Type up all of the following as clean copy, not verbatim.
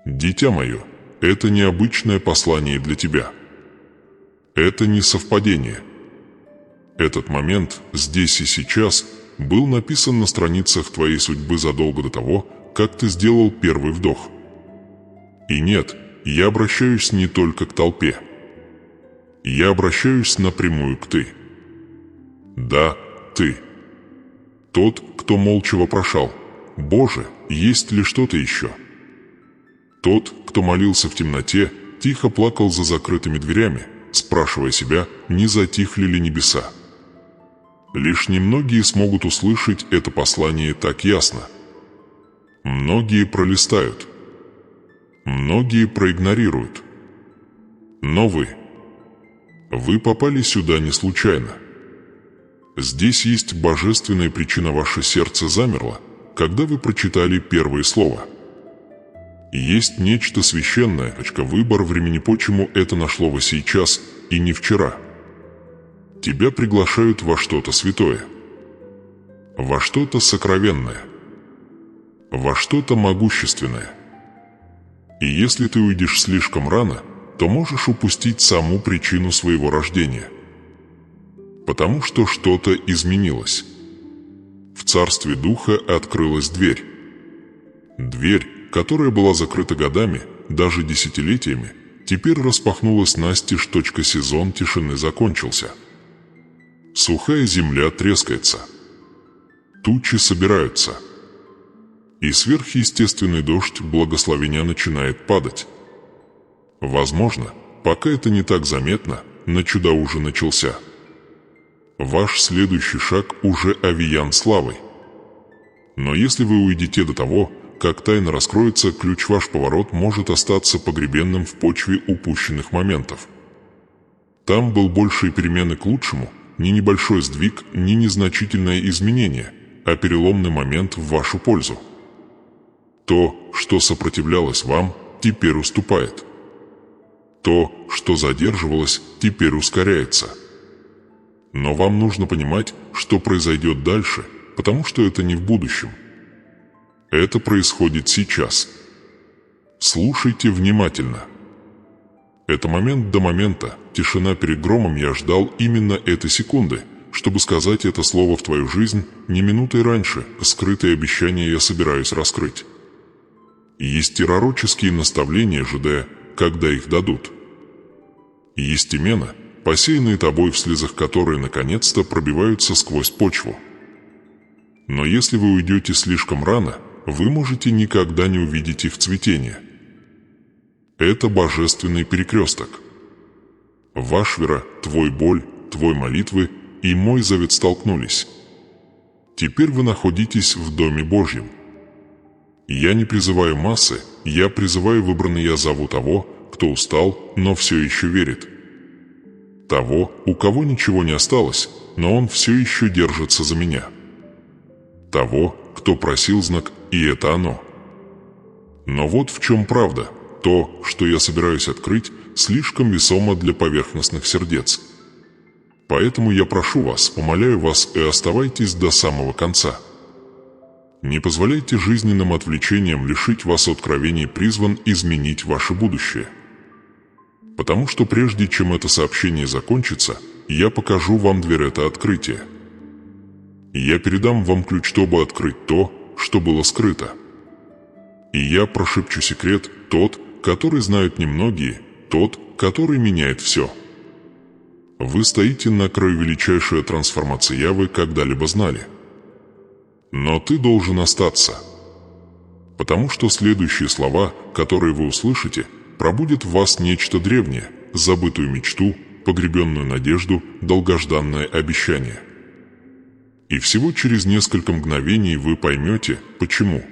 Дитя мое, это необычное послание для тебя. Это не совпадение. Этот момент здесь и сейчас был написан на страницах твоей судьбы задолго до того, как ты сделал первый вдох. И нет, я обращаюсь не только к толпе. Я обращаюсь напрямую к ты. Да, ты. Тот, кто молча вопрошал: «Боже, есть ли что-то еще?» Тот, кто молился в темноте, тихо плакал за закрытыми дверями, спрашивая себя, не затихли ли небеса. Лишь немногие смогут услышать это послание так ясно. Многие пролистают. Многие проигнорируют. Но вы попали сюда не случайно. Здесь есть божественная причина. Ваше сердце замерло, когда вы прочитали первое слово. Есть нечто священное, выбор времени, почему это нашло вас сейчас и не вчера. Тебя приглашают во что-то святое, во что-то сокровенное, во что-то могущественное. И если ты уйдешь слишком рано, то можешь упустить саму причину своего рождения. Потому что что-то изменилось. В царстве Духа открылась дверь. Дверь, которая была закрыта годами, даже десятилетиями, теперь распахнулась настежь. Сезон тишины закончился. Сухая земля трескается. Тучи собираются. И сверхъестественный дождь благословения начинает падать. Возможно, пока это не так заметно, но чудо уже начался. Ваш следующий шаг уже овеян славой. Но если вы уйдете до того, как тайна раскроется, ваш поворот может остаться погребенным в почве упущенных моментов. Там был большие перемены к лучшему, не небольшой сдвиг, не незначительное изменение, а переломный момент в вашу пользу. То, что сопротивлялось вам, теперь уступает. То, что задерживалось, теперь ускоряется. Но вам нужно понимать, что произойдет дальше, потому что это не в будущем. Это происходит сейчас. Слушайте внимательно. Это момент до момента, тишина перед громом. Я ждал именно этой секунды, чтобы сказать это слово в твою жизнь не минутой раньше. Скрытые обещания я собираюсь раскрыть. Есть пророческие наставления, ожидая, когда их дадут. Есть имена, посеянные тобой в слезах, которые наконец-то пробиваются сквозь почву. Но если вы уйдете слишком рано, вы можете никогда не увидеть их цветения. Это божественный перекресток. Ваш вера, твой боль, твой молитвы и мой завет столкнулись. Теперь вы находитесь в Доме Божьем. Я не призываю массы, я призываю выбранный. Я зову того, кто устал, но все еще верит. Того, у кого ничего не осталось, но он все еще держится за меня. Того, кто просил знак, и это оно. Но вот в чем правда. То, что я собираюсь открыть, слишком весомо для поверхностных сердец. Поэтому я прошу вас, умоляю вас, и оставайтесь до самого конца. Не позволяйте жизненным отвлечениям лишить вас откровений. Призван изменить ваше будущее. Потому что прежде чем это сообщение закончится, я покажу вам дверь, это открытие. Я передам вам ключ, чтобы открыть то, что было скрыто. И я прошепчу секрет, тот, который знают немногие, тот, который меняет все. Вы стоите на краю величайшей трансформации, вы когда-либо знали. Но ты должен остаться. Потому что следующие слова, которые вы услышите, пробудят в вас нечто древнее, забытую мечту, погребенную надежду, долгожданное обещание. И всего через несколько мгновений вы поймете, почему.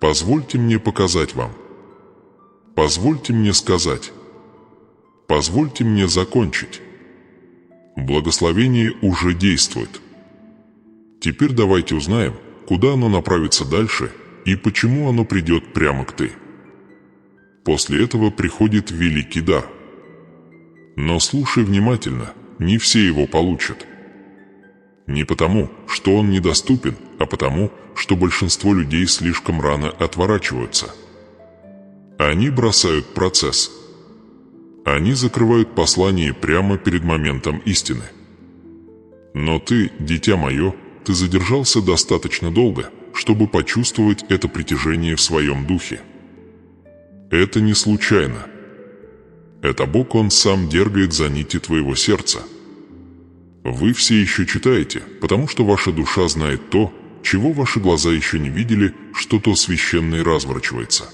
Позвольте мне показать вам. Позвольте мне сказать. Позвольте мне закончить. Благословение уже действует. Теперь давайте узнаем, куда оно направится дальше и почему оно придет прямо к ты. После этого приходит великий дар. Но слушай внимательно, не все его получат. Не потому, что он недоступен, а потому, что большинство людей слишком рано отворачиваются. Они бросают процесс. Они закрывают послание прямо перед моментом истины. Но ты, дитя мое, ты задержался достаточно долго, чтобы почувствовать это притяжение в своем духе. Это не случайно. Это Бог, Он сам дергает за нити твоего сердца. Вы все еще читаете, потому что ваша душа знает то, чего ваши глаза еще не видели, что то священное разворачивается.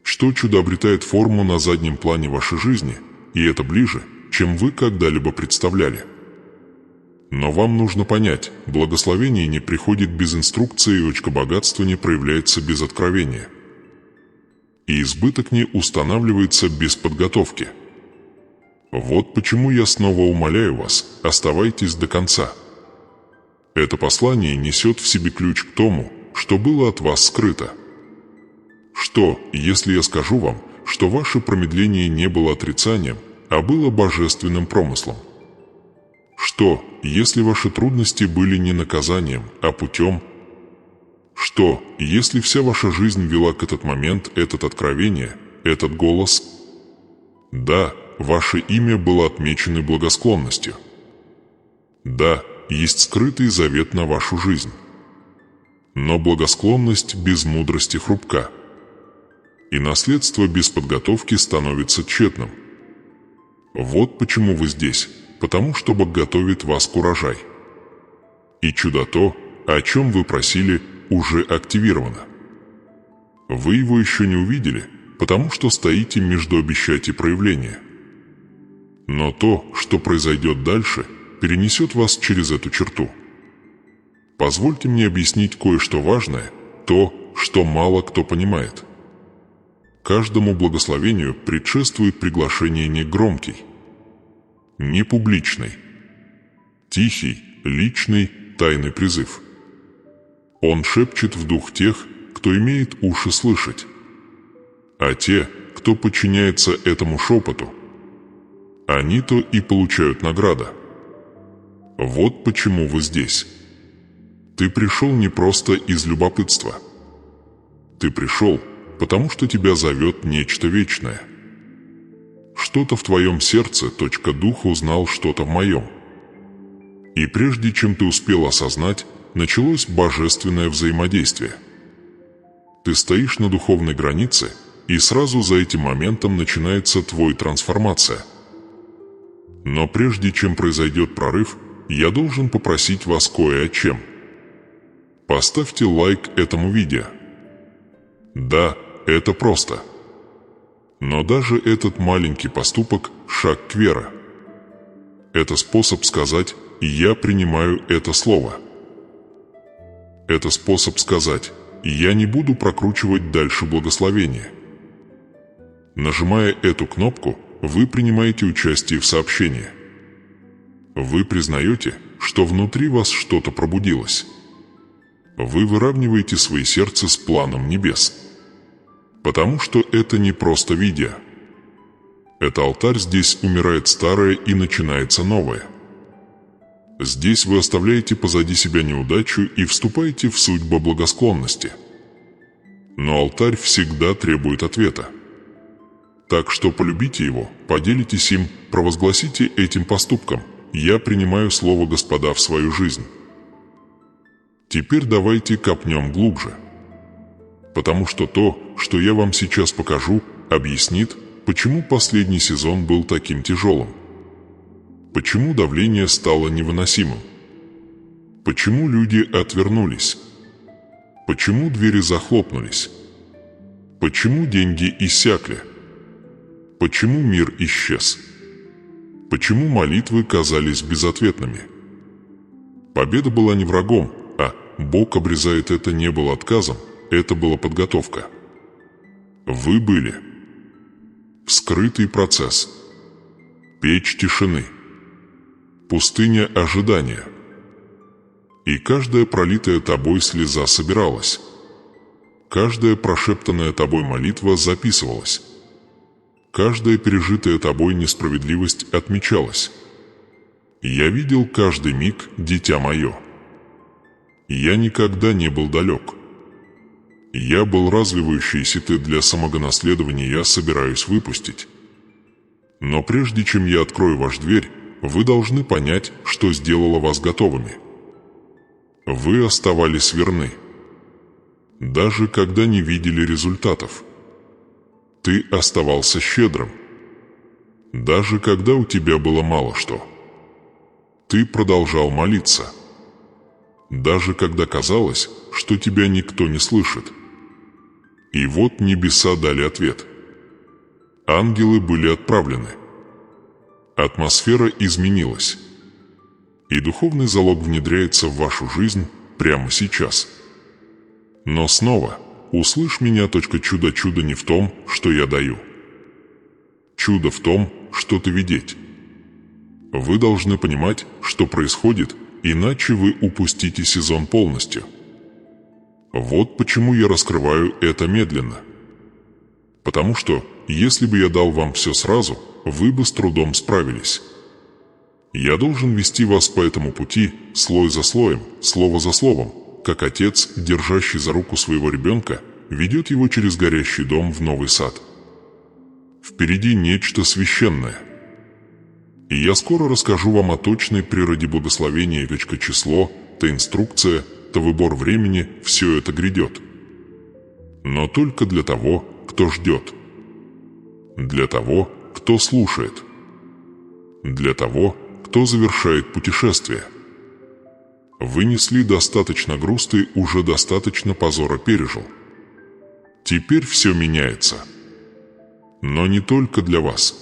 Что чудо обретает форму на заднем плане вашей жизни, и это ближе, чем вы когда-либо представляли. Но вам нужно понять, благословение не приходит без инструкции, и очко богатства не проявляется без откровения. И избыток не устанавливается без подготовки. Вот почему я снова умоляю вас, оставайтесь до конца. Это послание несет в себе ключ к тому, что было от вас скрыто. Что, если я скажу вам, что ваше промедление не было отрицанием, а было божественным промыслом? Что, если ваши трудности были не наказанием, а путем? Что, если вся ваша жизнь вела к этот момент, это откровение, этот голос? Да, ваше имя было отмечено благосклонностью. Да, есть скрытый завет на вашу жизнь. Но благосклонность без мудрости хрупка. И наследство без подготовки становится тщетным. Вот почему вы здесь, потому что Бог готовит вас к урожай. И чудо то, о чем вы просили, уже активировано. Вы его еще не увидели, потому что стоите между обещать и проявления. Но то, что произойдет дальше, перенесет вас через эту черту. Позвольте мне объяснить кое-что важное, то, что мало кто понимает. Каждому благословению предшествует приглашение не громкий, не публичный, тихий, личный, тайный призыв. Он шепчет в дух тех, кто имеет уши слышать. А те, кто подчиняется этому шепоту, они-то и получают награду. Вот почему вы здесь. Ты пришел не просто из любопытства. Ты пришел, потому что тебя зовет нечто вечное. Что-то в твоем сердце, точка духа, узнал что-то в моем. И прежде чем ты успел осознать, началось божественное взаимодействие. Ты стоишь на духовной границе, и сразу за этим моментом начинается твоя трансформация. Но прежде чем произойдет прорыв, я должен попросить вас кое о чем. Поставьте лайк этому видео. Да, это просто. Но даже этот маленький поступок – шаг к вере. Это способ сказать «я принимаю это слово». Это способ сказать «я не буду прокручивать дальше благословение». Нажимая эту кнопку, вы принимаете участие в сообщении. Вы признаете, что внутри вас что-то пробудилось. Вы выравниваете свои сердца с планом небес. Потому что это не просто видео. Это алтарь, здесь умирает старое и начинается новое. Здесь вы оставляете позади себя неудачу и вступаете в судьбу благосклонности. Но алтарь всегда требует ответа. Так что полюбите его, поделитесь им, провозгласите этим поступком «Я принимаю слово Господа в свою жизнь». Теперь давайте копнем глубже. Потому что то, что я вам сейчас покажу, объяснит, почему последний сезон был таким тяжелым. Почему давление стало невыносимым. Почему люди отвернулись. Почему двери захлопнулись. Почему деньги иссякли. Почему мир исчез. Почему молитвы казались безответными. Победа была не врагом, а Бог обрезает это не было отказом, это была подготовка. Вы были. Вскрытый процесс. Печь тишины. Пустыня ожидания. И каждая пролитая тобой слеза собиралась. Каждая прошептанная тобой молитва записывалась. Каждая пережитая тобой несправедливость отмечалась. Я видел каждый миг, дитя мое. Я никогда не был далек. Я был развивающийся ты для самогонаследования я собираюсь выпустить. Но прежде чем я открою ваш дверь, вы должны понять, что сделало вас готовыми. Вы оставались верны, даже когда не видели результатов. Ты оставался щедрым, даже когда у тебя было мало что. Ты продолжал молиться, даже когда казалось, что тебя никто не слышит. И вот небеса дали ответ. Ангелы были отправлены. Атмосфера изменилась. И духовный залог внедряется в вашу жизнь прямо сейчас. Но снова, услышь меня, чудо не в том, что я даю. Чудо в том, что ты видеть. Вы должны понимать, что происходит, иначе вы упустите сезон полностью. Вот почему я раскрываю это медленно. Потому что, если бы я дал вам все сразу, вы бы с трудом справились. Я должен вести вас по этому пути, слой за слоем, слово за словом, как отец, держащий за руку своего ребенка, ведет его через горящий дом в новый сад. Впереди нечто священное. И я скоро расскажу вам о точной природе благословения, число, то инструкция, то выбор времени, все это грядет. Но только для того, кто ждет. Для того, кто слушает. Для того, кто завершает путешествие. Вы несли достаточно груз, ты уже достаточно позора пережил. Теперь все меняется. Но не только для вас.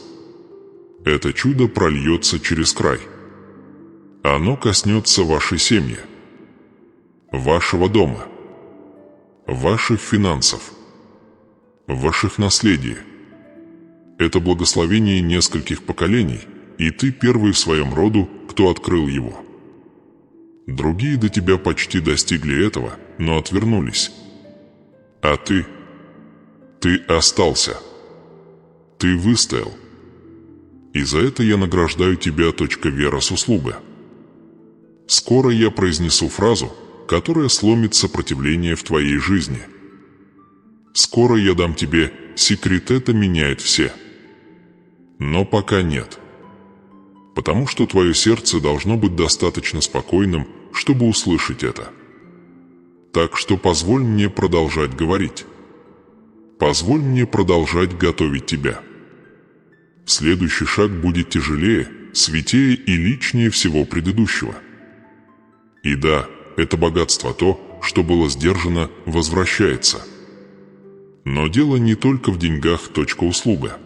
Это чудо прольется через край. Оно коснется вашей семьи, вашего дома, ваших финансов, ваших наследий. Это благословение нескольких поколений, и ты первый в своем роду, кто открыл его. Другие до тебя почти достигли этого, но отвернулись. А ты остался. Ты выстоял. И за это я награждаю тебя, Вера с услуга. Скоро я произнесу фразу, которая сломит сопротивление в твоей жизни. Скоро я дам тебе секрет, это меняет все. Но пока нет. Потому что твое сердце должно быть достаточно спокойным, чтобы услышать это. Так что позволь мне продолжать говорить. Позволь мне продолжать готовить тебя. Следующий шаг будет тяжелее, святее и личнее всего предыдущего. И да, это богатство, то, что было сдержано, возвращается. Но дело не только в деньгах, услуга.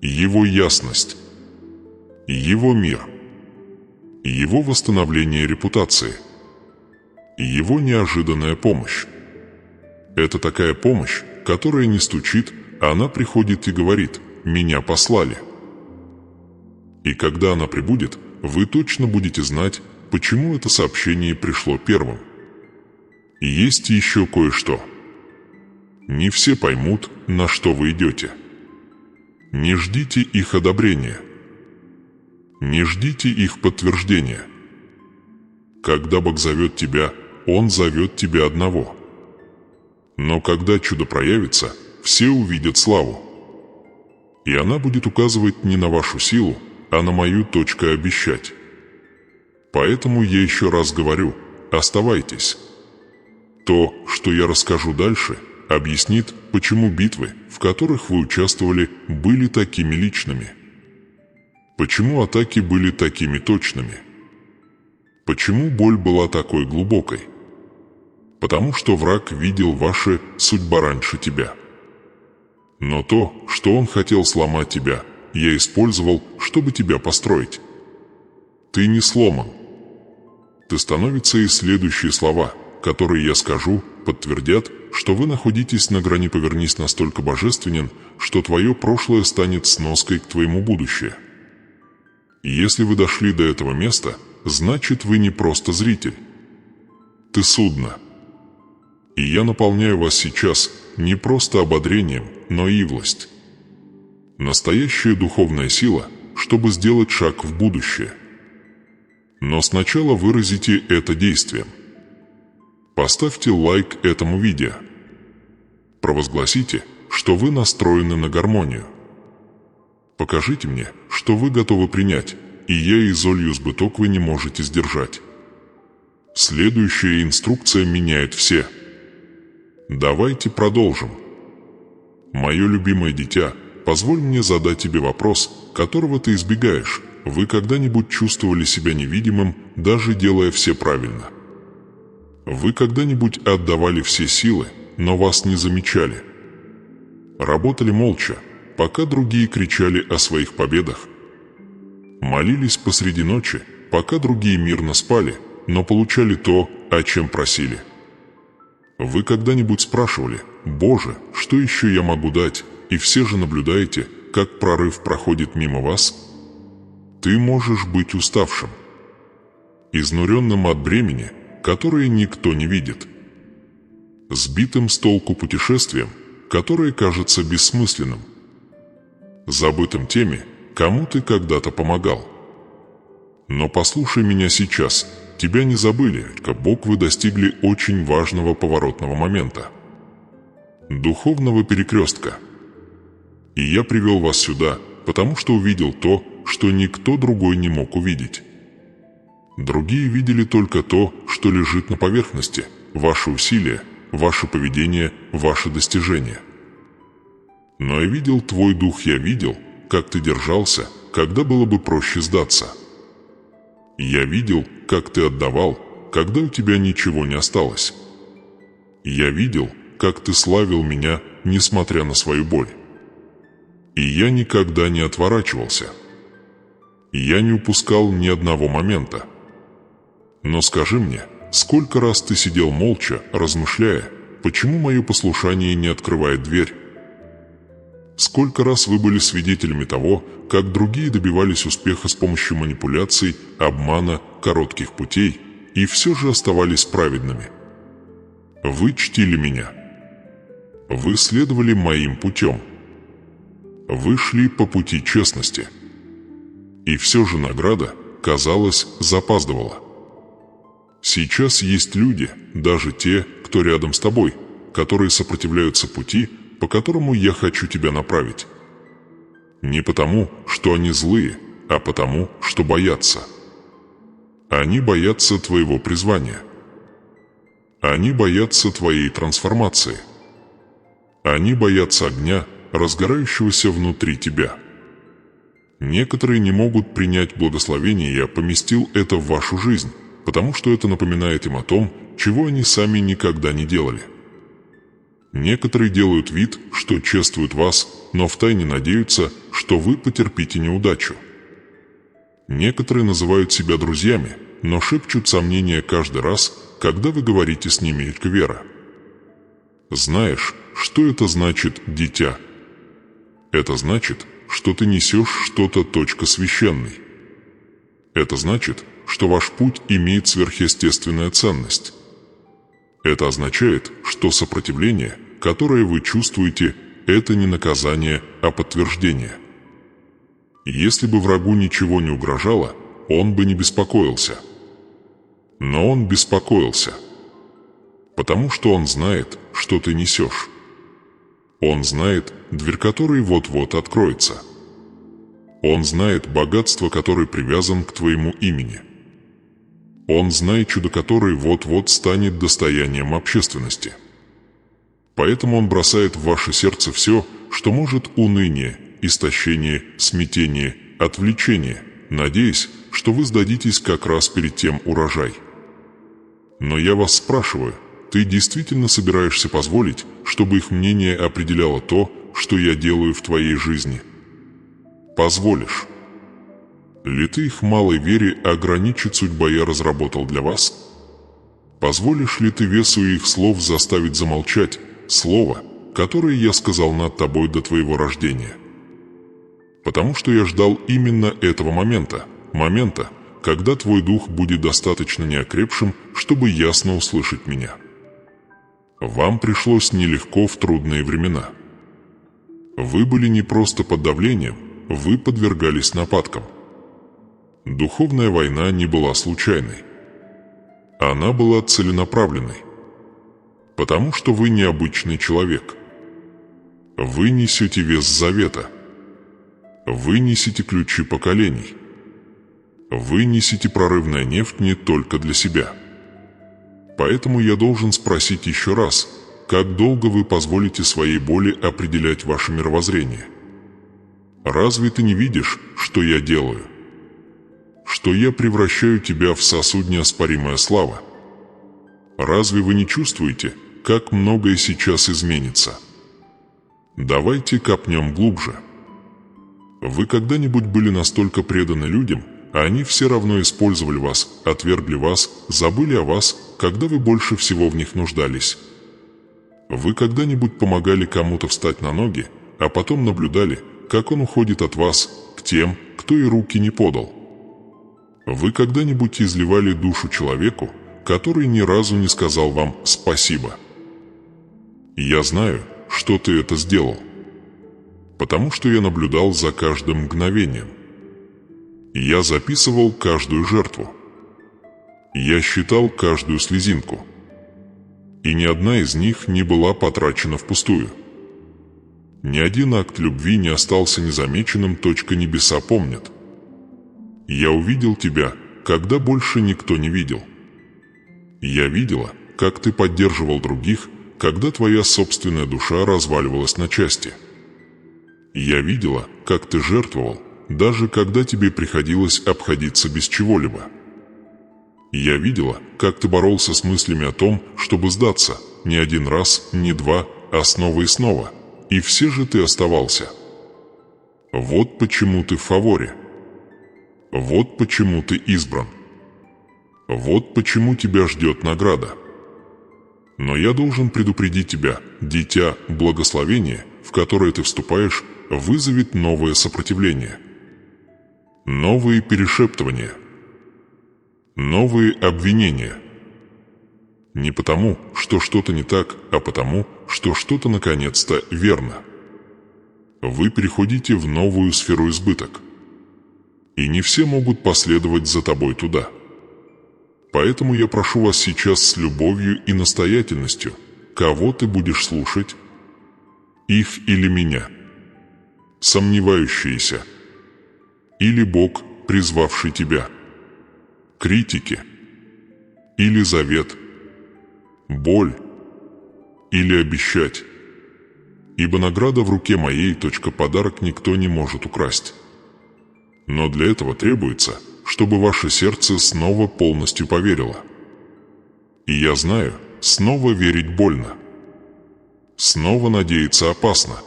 Его ясность, его мир, его восстановление репутации, его неожиданная помощь. Это такая помощь, которая не стучит, а она приходит и говорит: «Меня послали». И когда она прибудет, вы точно будете знать, почему это сообщение пришло первым. И есть еще кое-что. Не все поймут, на что вы идете. Не ждите их одобрения. Не ждите их подтверждения. Когда Бог зовет тебя, Он зовет тебя одного. Но когда чудо проявится, все увидят славу. И она будет указывать не на вашу силу, а на мою обещать. Поэтому я еще раз говорю, оставайтесь. То, что я расскажу дальше, объяснит, почему битвы, в которых вы участвовали, были такими личными. Почему атаки были такими точными. Почему боль была такой глубокой. Потому что враг видел вашу судьбу раньше тебя. Но то, что он хотел сломать тебя, я использовал, чтобы тебя построить. Ты не сломан. Ты становится, и следующие слова, которые я скажу, подтвердят, что вы находитесь на грани «повернись» настолько божественен, что твое прошлое станет сноской к твоему будущему. Если вы дошли до этого места, значит вы не просто зритель. Ты судно. И я наполняю вас сейчас не просто ободрением, но и власть. Настоящая духовная сила, чтобы сделать шаг в будущее. Но сначала выразите это действием. Поставьте лайк этому видео, Провозгласите, что вы настроены на гармонию. Покажите мне, что вы готовы принять, и я изолью сбыток вы не можете сдержать. Следующая инструкция меняет все. Давайте продолжим. Мое любимое дитя, позволь мне задать тебе вопрос, которого ты избегаешь. Вы когда-нибудь чувствовали себя невидимым, даже делая все правильно? Вы когда-нибудь отдавали все силы, но вас не замечали? Работали молча, пока другие кричали о своих победах? Молились посреди ночи, пока другие мирно спали, но получали то, о чем просили? Вы когда-нибудь спрашивали: «Боже, что еще я могу дать?» И все же наблюдаете, как прорыв проходит мимо вас? Ты можешь быть уставшим, изнуренным от бремени, которое никто не видит, сбитым с толку путешествием, которое кажется бессмысленным, забытым теми, кому ты когда-то помогал. Но послушай меня сейчас, тебя не забыли, как Бог вы достигли очень важного поворотного момента, духовного перекрестка. И я привел вас сюда, потому что увидел то, что никто другой не мог увидеть. Другие видели только то, что лежит на поверхности, ваши усилия, ваше поведение, ваши достижения. Но я видел твой дух, я видел, как ты держался, когда было бы проще сдаться. Я видел, как ты отдавал, когда у тебя ничего не осталось. Я видел, как ты славил меня, несмотря на свою боль. И я никогда не отворачивался. Я не упускал ни одного момента. Но скажи мне, сколько раз ты сидел молча, размышляя, почему мое послушание не открывает дверь? Сколько раз вы были свидетелями того, как другие добивались успеха с помощью манипуляций, обмана, коротких путей, и все же оставались праведными? Вы чтили меня. Вы следовали моим путем. Вы шли по пути честности. И все же награда, казалось, запаздывала. Сейчас есть люди, даже те, кто рядом с тобой, которые сопротивляются пути, по которому я хочу тебя направить. Не потому, что они злые, а потому, что боятся. Они боятся твоего призвания. Они боятся твоей трансформации. Они боятся огня, разгорающегося внутри тебя. Некоторые не могут принять благословение, я поместил это в вашу жизнь, потому что это напоминает им о том, чего они сами никогда не делали. Некоторые делают вид, что чествуют вас, но втайне надеются, что вы потерпите неудачу. Некоторые называют себя друзьями, но шепчут сомнения каждый раз, когда вы говорите с ними «Вера». Знаешь, что это значит, дитя? Это значит, что ты несешь что-то священный. Это значит, что ваш путь имеет сверхъестественную ценность. Это означает, что сопротивление, которое вы чувствуете, это не наказание, а подтверждение. Если бы врагу ничего не угрожало, он бы не беспокоился. Но он беспокоился, потому что он знает, что ты несешь. Он знает, дверь которой вот-вот откроется. Он знает богатство, которое привязан к твоему имени. Он знает чудо, которое вот-вот станет достоянием общественности. Поэтому он бросает в ваше сердце все, что может уныние, истощение, смятение, отвлечение, надеясь, что вы сдадитесь как раз перед тем урожай. Но я вас спрашиваю, ты действительно собираешься позволить, чтобы их мнение определяло то, что я делаю в твоей жизни? Позволишь ли ты их малой вере ограничить судьба я разработал для вас? Позволишь ли ты весу их слов заставить замолчать слово, которое я сказал над тобой до твоего рождения? Потому что я ждал именно этого момента, когда твой дух будет достаточно неокрепшим, чтобы ясно услышать меня. Вам пришлось нелегко в трудные времена. Вы были не просто под давлением, вы подвергались нападкам. Духовная война не была случайной. Она была целенаправленной. Потому что вы необычный человек. Вы несете вес завета. Вы несете ключи поколений. Вы несете прорывная нефть не только для себя. Поэтому я должен спросить еще раз, как долго вы позволите своей боли определять ваше мировоззрение? Разве ты не видишь, что я делаю? Что я превращаю тебя в сосуд неоспоримая слава? Разве вы не чувствуете, как многое сейчас изменится? Давайте копнем глубже. Вы когда-нибудь были настолько преданы людям, а они все равно использовали вас, отвергли вас, забыли о вас, когда вы больше всего в них нуждались? Вы когда-нибудь помогали кому-то встать на ноги, а потом наблюдали, как он уходит от вас к тем, кто и руки не подал? Вы когда-нибудь изливали душу человеку, который ни разу не сказал вам «спасибо»? Я знаю, что ты это сделал, потому что я наблюдал за каждым мгновением. Я записывал каждую жертву. Я считал каждую слезинку. И ни одна из них не была потрачена впустую. Ни один акт любви не остался незамеченным, небеса помнят. Я увидел тебя, когда больше никто не видел. Я видела, как ты поддерживал других, когда твоя собственная душа разваливалась на части. Я видела, как ты жертвовал, даже когда тебе приходилось обходиться без чего-либо. Я видела, как ты боролся с мыслями о том, чтобы сдаться, не один раз, не два, а снова и снова, и все же ты оставался. Вот почему ты в фаворе. Вот почему ты избран. Вот почему тебя ждет награда. Но я должен предупредить тебя, дитя, благословение, в которое ты вступаешь, вызовет новое сопротивление. Новые перешептывания. Новые обвинения. Не потому, что что-то не так, а потому, что что-то наконец-то верно. Вы переходите в новую сферу избыток. И не все могут последовать за тобой туда. Поэтому я прошу вас сейчас с любовью и настоятельностью, кого ты будешь слушать? Их или меня? Сомневающиеся? Или Бог, призвавший тебя? Критики? Или завет? Боль? Или обещать? Ибо награда в руке моей, подарок никто не может украсть. Но для этого требуется, чтобы ваше сердце снова полностью поверило. И я знаю, снова верить больно. Снова надеяться опасно.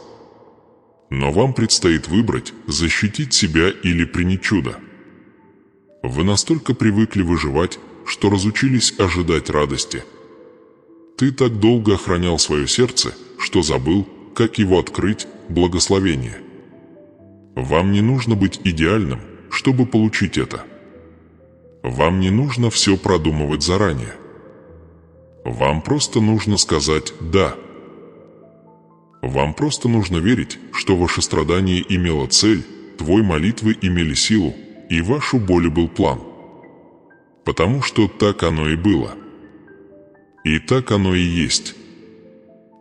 Но вам предстоит выбрать, защитить себя или принять чудо. Вы настолько привыкли выживать, что разучились ожидать радости. Ты так долго охранял свое сердце, что забыл, как его открыть, благословение. Вам не нужно быть идеальным, чтобы получить это. Вам не нужно все продумывать заранее. Вам просто нужно сказать «да». Вам просто нужно верить, что ваше страдание имело цель, твои молитвы имели силу, и вашу боль был план. Потому что так оно и было. И так оно и есть.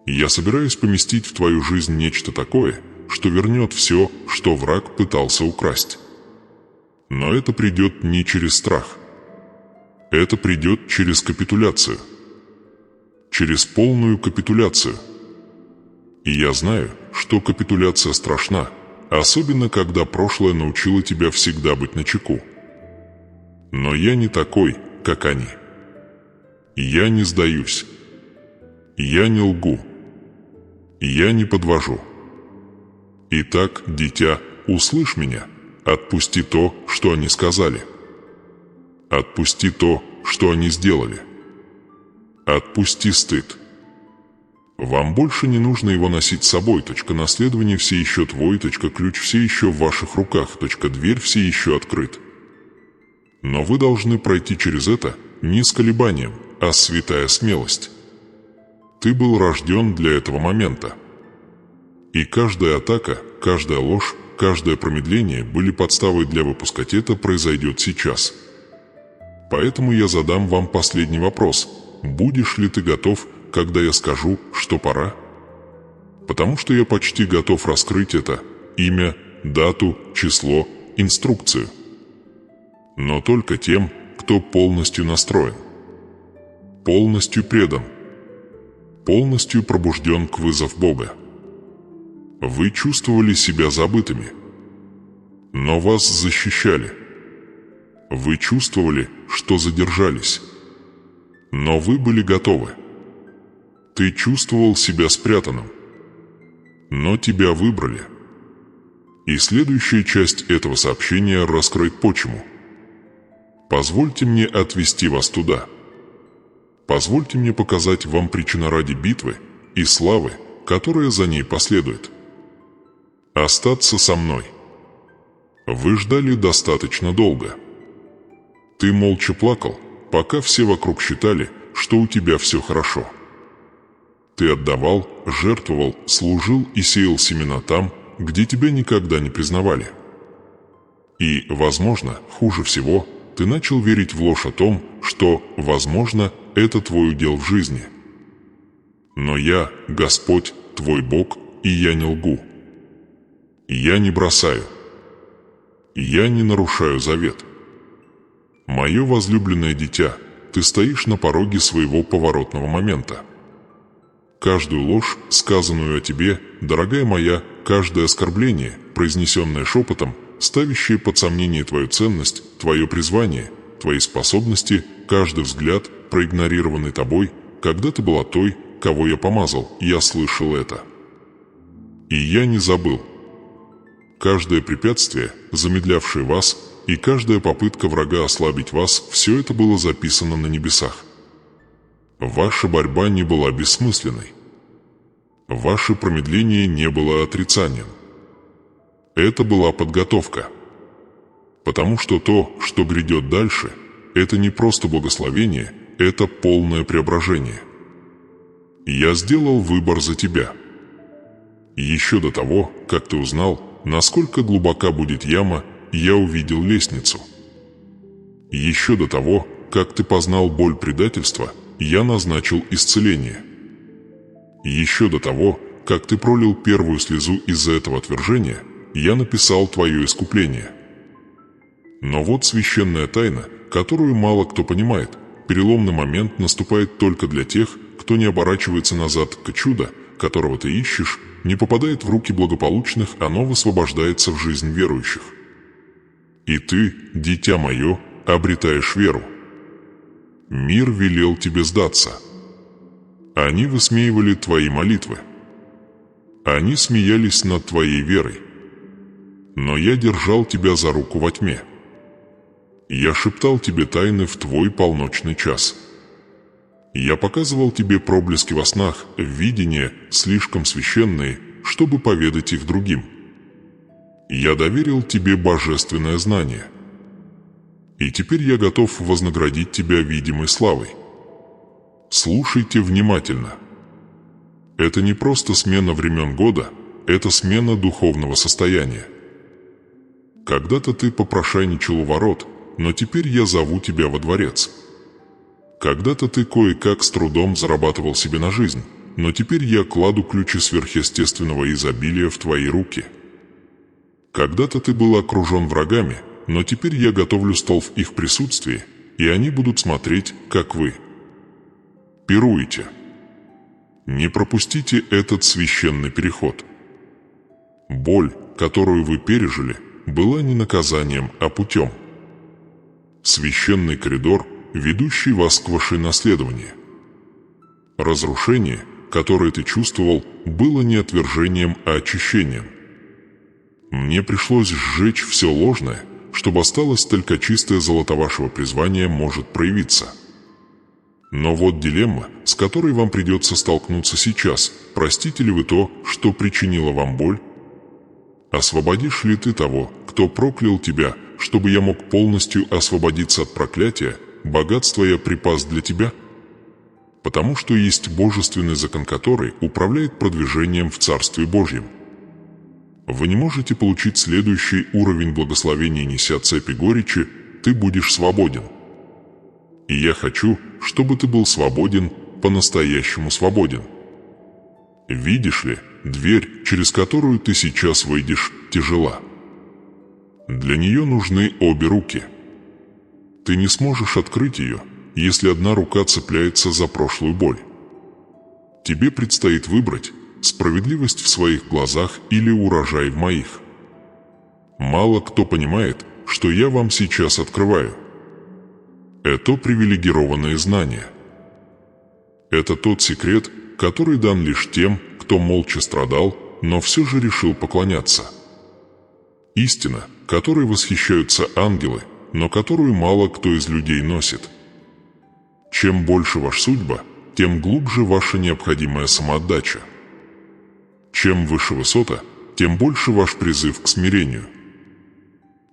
Я собираюсь поместить в твою жизнь нечто такое, что вернет все, что враг пытался украсть. Но это придет не через страх. Это придет через капитуляцию. Через полную капитуляцию. И я знаю, что капитуляция страшна, особенно когда прошлое научило тебя всегда быть начеку. Но я не такой, как они. Я не сдаюсь. Я не лгу. Я не подвожу. Итак, дитя, услышь меня. Отпусти то, что они сказали. Отпусти то, что они сделали. Отпусти стыд. Вам больше не нужно его носить с собой. Наследование все еще твой. Ключ все еще в ваших руках. Дверь все еще открыт. Но вы должны пройти через это не с колебанием, а святая смелость. Ты был рожден для этого момента. И каждая атака, каждая ложь, каждое промедление были подставой для выпускать это произойдет сейчас. Поэтому я задам вам последний вопрос. Будешь ли ты готов, когда я скажу, что пора? Потому что я почти готов раскрыть это имя, дату, число, инструкцию. Но только тем, кто полностью настроен, полностью предан, полностью пробужден к вызов Бога. Вы чувствовали себя забытыми, но вас защищали. Вы чувствовали, что задержались, но вы были готовы. Ты чувствовал себя спрятанным, но тебя выбрали. И следующая часть этого сообщения раскроет почему. Позвольте мне отвести вас туда. Позвольте мне показать вам причину ради битвы и славы, которая за ней последует. Остаться со мной. Вы ждали достаточно долго. Ты молча плакал, пока все вокруг считали, что у тебя все хорошо. Ты отдавал, жертвовал, служил и сеял семена там, где тебя никогда не признавали. И, возможно, хуже всего, ты начал верить в ложь о том, что, возможно, это твой удел в жизни. Но я, Господь, твой Бог, и я не лгу. Я не бросаю. Я не нарушаю завет. Мое возлюбленное дитя, ты стоишь на пороге своего поворотного момента. Каждую ложь, сказанную о тебе, дорогая моя, каждое оскорбление, произнесенное шепотом, ставящее под сомнение твою ценность, твое призвание, твои способности, каждый взгляд, проигнорированный тобой, когда ты была той, кого я помазал, я слышал это. И я не забыл. Каждое препятствие, замедлявшее вас, и каждая попытка врага ослабить вас, все это было записано на небесах. Ваша борьба не была бессмысленной. Ваше промедление не было отрицанием. Это была подготовка. Потому что то, что грядет дальше, это не просто благословение, это полное преображение. Я сделал выбор за тебя. Еще до того, как ты узнал, насколько глубока будет яма, я увидел лестницу. Еще до того, как ты познал боль предательства, я назначил исцеление. Еще до того, как ты пролил первую слезу из-за этого отвержения, я написал твое искупление. Но вот священная тайна, которую мало кто понимает. Переломный момент наступает только для тех, кто не оборачивается назад к чуду, которого ты ищешь, не попадает в руки благополучных, оно высвобождается в жизнь верующих. И ты, дитя мое, обретаешь веру. Мир велел тебе сдаться. Они высмеивали твои молитвы. Они смеялись над твоей верой. Но я держал тебя за руку во тьме. Я шептал тебе тайны в твой полночный час. Я показывал тебе проблески во снах, видения, слишком священные, чтобы поведать их другим. Я доверил тебе божественное знание. И теперь я готов вознаградить тебя видимой славой. Слушайте внимательно. Это не просто смена времен года, это смена духовного состояния. Когда-то ты попрошайничал у ворот, но теперь я зову тебя во дворец. Когда-то ты кое-как с трудом зарабатывал себе на жизнь, но теперь я кладу ключи сверхъестественного изобилия в твои руки. Когда-то ты был окружен врагами, но теперь я готовлю стол в их присутствии, и они будут смотреть, как вы пируете. Не пропустите этот священный переход. Боль, которую вы пережили, была не наказанием, а путем. Священный коридор, ведущий вас к ваше наследованию. Разрушение, которое ты чувствовал, было не отвержением, а очищением. Мне пришлось сжечь все ложное, чтобы осталось только чистое золото вашего призвания может проявиться. Но вот дилемма, с которой вам придется столкнуться сейчас. Простите ли вы то, что причинило вам боль? Освободишь ли ты того, кто проклял тебя, чтобы я мог полностью освободиться от проклятия, богатство я припас для тебя? Потому что есть божественный закон, который управляет продвижением в Царстве Божьем. Вы не можете получить следующий уровень благословения, неся цепи горечи, ты будешь свободен. И я хочу, чтобы ты был свободен, по-настоящему свободен. Видишь ли, дверь, через которую ты сейчас выйдешь, тяжела. Для нее нужны обе руки. Ты не сможешь открыть ее, если одна рука цепляется за прошлую боль. Тебе предстоит выбрать справедливость в своих глазах или урожай в моих. Мало кто понимает, что я вам сейчас открываю. Это привилегированные знания. Это тот секрет, который дан лишь тем, кто молча страдал, но все же решил поклоняться. Истина, которой восхищаются ангелы, но которую мало кто из людей носит. Чем больше ваша судьба, тем глубже ваша необходимая самоотдача. Чем выше высота, тем больше ваш призыв к смирению.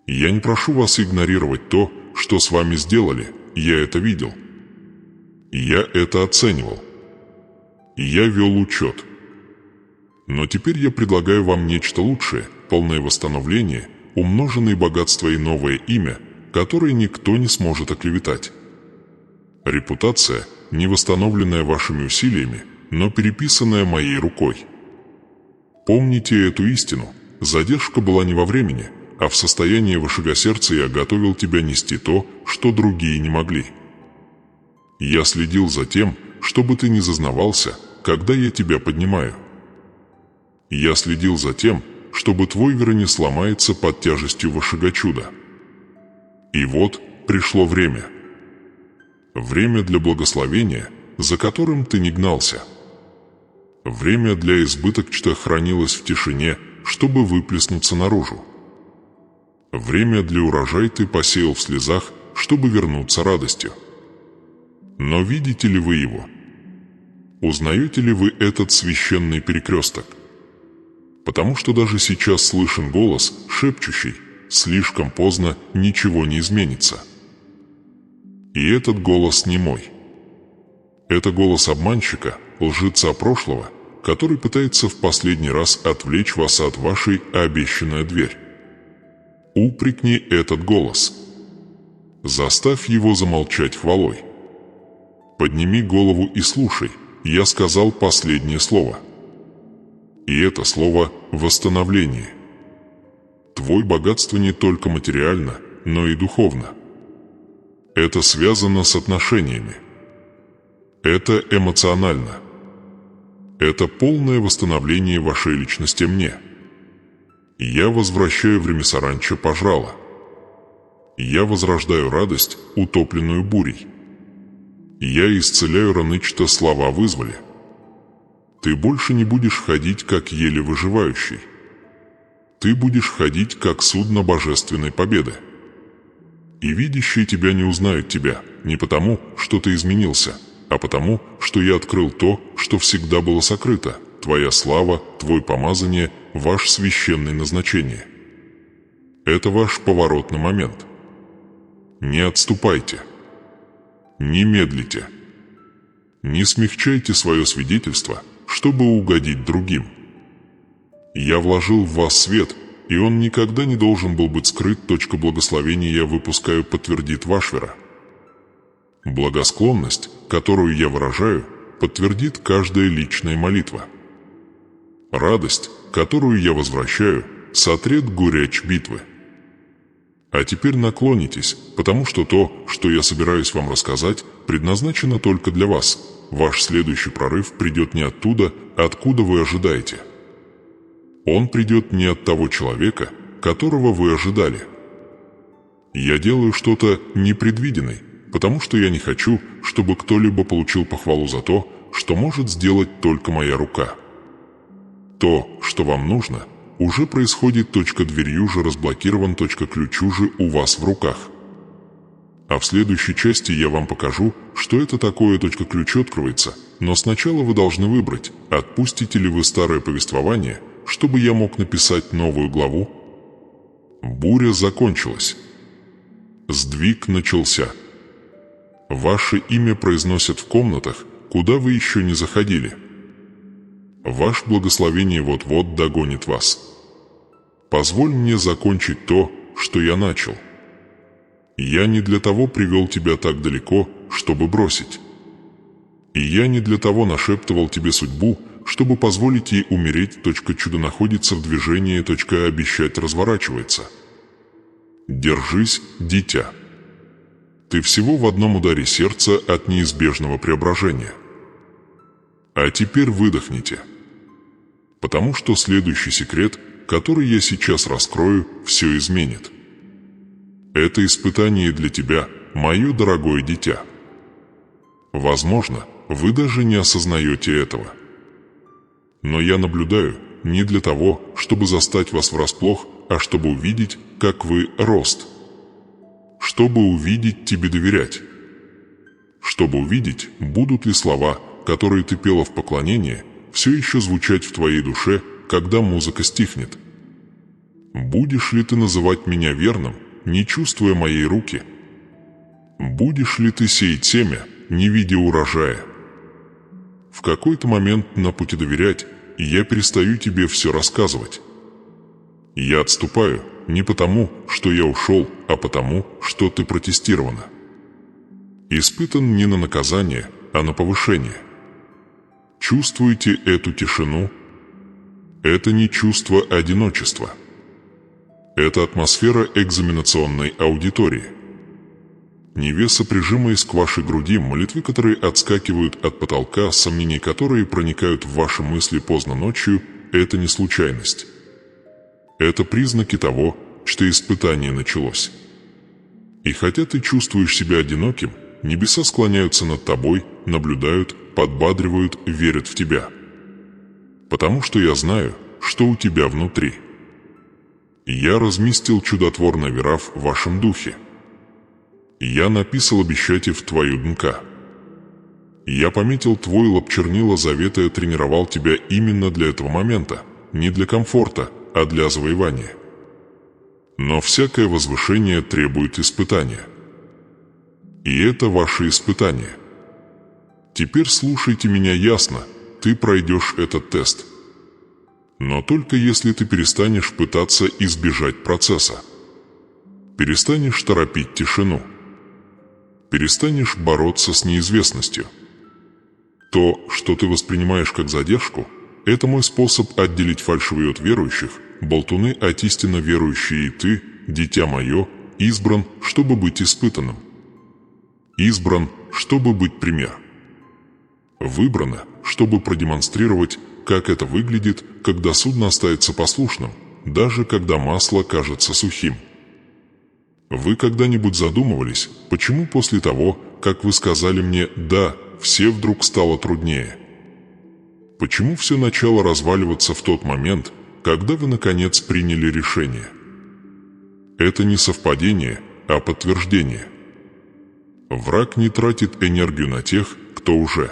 Я не прошу вас игнорировать то, что с вами сделали, я это видел. Я это оценивал. Я вел учет. Но теперь я предлагаю вам нечто лучшее, полное восстановление, умноженные богатства и новое имя, которое никто не сможет оклеветать. Репутация, не восстановленная вашими усилиями, но переписанная моей рукой. Помните эту истину, задержка была не во времени, а в состоянии вашего сердца я готовил тебя нести то, что другие не могли. Я следил за тем, чтобы ты не зазнавался, когда я тебя поднимаю. Я следил за тем, чтобы твой вера не сломается под тяжестью вашего чуда. И вот пришло время. Время для благословения, за которым ты не гнался. Время для избыточта хранилось в тишине, чтобы выплеснуться наружу. Время для урожая ты посеял в слезах, чтобы вернуться радостью. Но видите ли вы его? Узнаете ли вы этот священный перекресток? Потому что даже сейчас слышен голос, шепчущий: слишком поздно, ничего не изменится. И этот голос не мой. Это голос обманщика, лжеца прошлого, который пытается в последний раз отвлечь вас от вашей обещанной двери. Упрекни этот голос. Заставь его замолчать хвалой. Подними голову и слушай, я сказал последнее слово. И это слово – восстановление. Твое богатство не только материально, но и духовно. Это связано с отношениями. Это эмоционально. Это полное восстановление вашей личности мне. Я возвращаю время саранча пожрала. Я возрождаю радость, утопленную бурей. Я исцеляю раны, что слова вызвали. Ты больше не будешь ходить, как еле выживающий. Ты будешь ходить, как судно божественной победы. И видящие тебя не узнают тебя, не потому, что ты изменился, а потому, что я открыл то, что всегда было сокрыто, твоя слава, твое помазание, ваше священное назначение. Это ваш поворотный момент. Не отступайте. Не медлите. Не смягчайте свое свидетельство, чтобы угодить другим. Я вложил в вас свет, и он никогда не должен был быть скрыт. Точка благословения я выпускаю, подтвердит ваш вера. Благосклонность, которую я выражаю, подтвердит каждая личная молитва. Радость, которую я возвращаю, сотрет горечь битвы. А теперь наклонитесь, потому что то, что я собираюсь вам рассказать, предназначено только для вас. Ваш следующий прорыв придет не оттуда, откуда вы ожидаете. Он придет не от того человека, которого вы ожидали. Я делаю что-то непредвиденное, потому что я не хочу, чтобы кто-либо получил похвалу за то, что может сделать только моя рука. То, что вам нужно, уже происходит. Дверью же разблокирован. Ключ уже у вас в руках. А в следующей части я вам покажу, что это такое. Ключ открывается, но сначала вы должны выбрать, отпустите ли вы старое повествование, чтобы я мог написать новую главу. Буря закончилась. Сдвиг начался. Ваше имя произносят в комнатах, куда вы еще не заходили. Ваше благословение вот-вот догонит вас. Позволь мне закончить то, что я начал. Я не для того привел тебя так далеко, чтобы бросить. И я не для того нашептывал тебе судьбу, чтобы позволить ей умереть. Чудо находится в движении. Обещать разворачивается. Держись, дитя. Ты всего в одном ударе сердца от неизбежного преображения. А теперь выдохните. Потому что следующий секрет, который я сейчас раскрою, все изменит. Это испытание для тебя, мое дорогое дитя. Возможно, вы даже не осознаете этого. Но я наблюдаю не для того, чтобы застать вас врасплох, а чтобы увидеть, как вы рост. Чтобы увидеть тебе доверять. Чтобы увидеть, будут ли слова, которые ты пела в поклонении, все еще звучать в твоей душе, когда музыка стихнет. Будешь ли ты называть меня верным, не чувствуя моей руки? Будешь ли ты сеять семя, не видя урожая? В какой-то момент на пути доверять, и я перестаю тебе все рассказывать. Я отступаю не потому, что я ушел, а потому, что ты протестирована. Испытан не на наказание, а на повышение. Чувствуете эту тишину? Это не чувство одиночества. Это атмосфера экзаменационной аудитории. Невеса, прижимаясь к вашей груди, молитвы, которые отскакивают от потолка, сомнения, которые проникают в ваши мысли поздно ночью, это не случайность. Это признаки того, что испытание началось. И хотя ты чувствуешь себя одиноким, небеса склоняются над тобой, наблюдают, подбадривают, верят в тебя. Потому что я знаю, что у тебя внутри. Я разместил чудотворный вирав в вашем духе. Я написал обещайте в твою ДНК. Я пометил твой лоб чернила завета и тренировал тебя именно для этого момента, не для комфорта, а для завоевания. Но всякое возвышение требует испытания. И это ваше испытание. Теперь слушайте меня ясно, ты пройдешь этот тест. Но только если ты перестанешь пытаться избежать процесса. Перестанешь торопить тишину. Перестанешь бороться с неизвестностью. То, что ты воспринимаешь как задержку, это мой способ отделить фальшивые от верующих, болтуны от истинно верующие, и ты, дитя мое, избран, чтобы быть испытанным. Избран, чтобы быть пример. Выбрано, чтобы продемонстрировать, как это выглядит, когда судно остается послушным, даже когда масло кажется сухим. Вы когда-нибудь задумывались, почему после того, как вы сказали мне «да», все вдруг стало труднее? Почему все начало разваливаться в тот момент, когда вы наконец приняли решение? Это не совпадение, а подтверждение. Враг не тратит энергию на тех, кто уже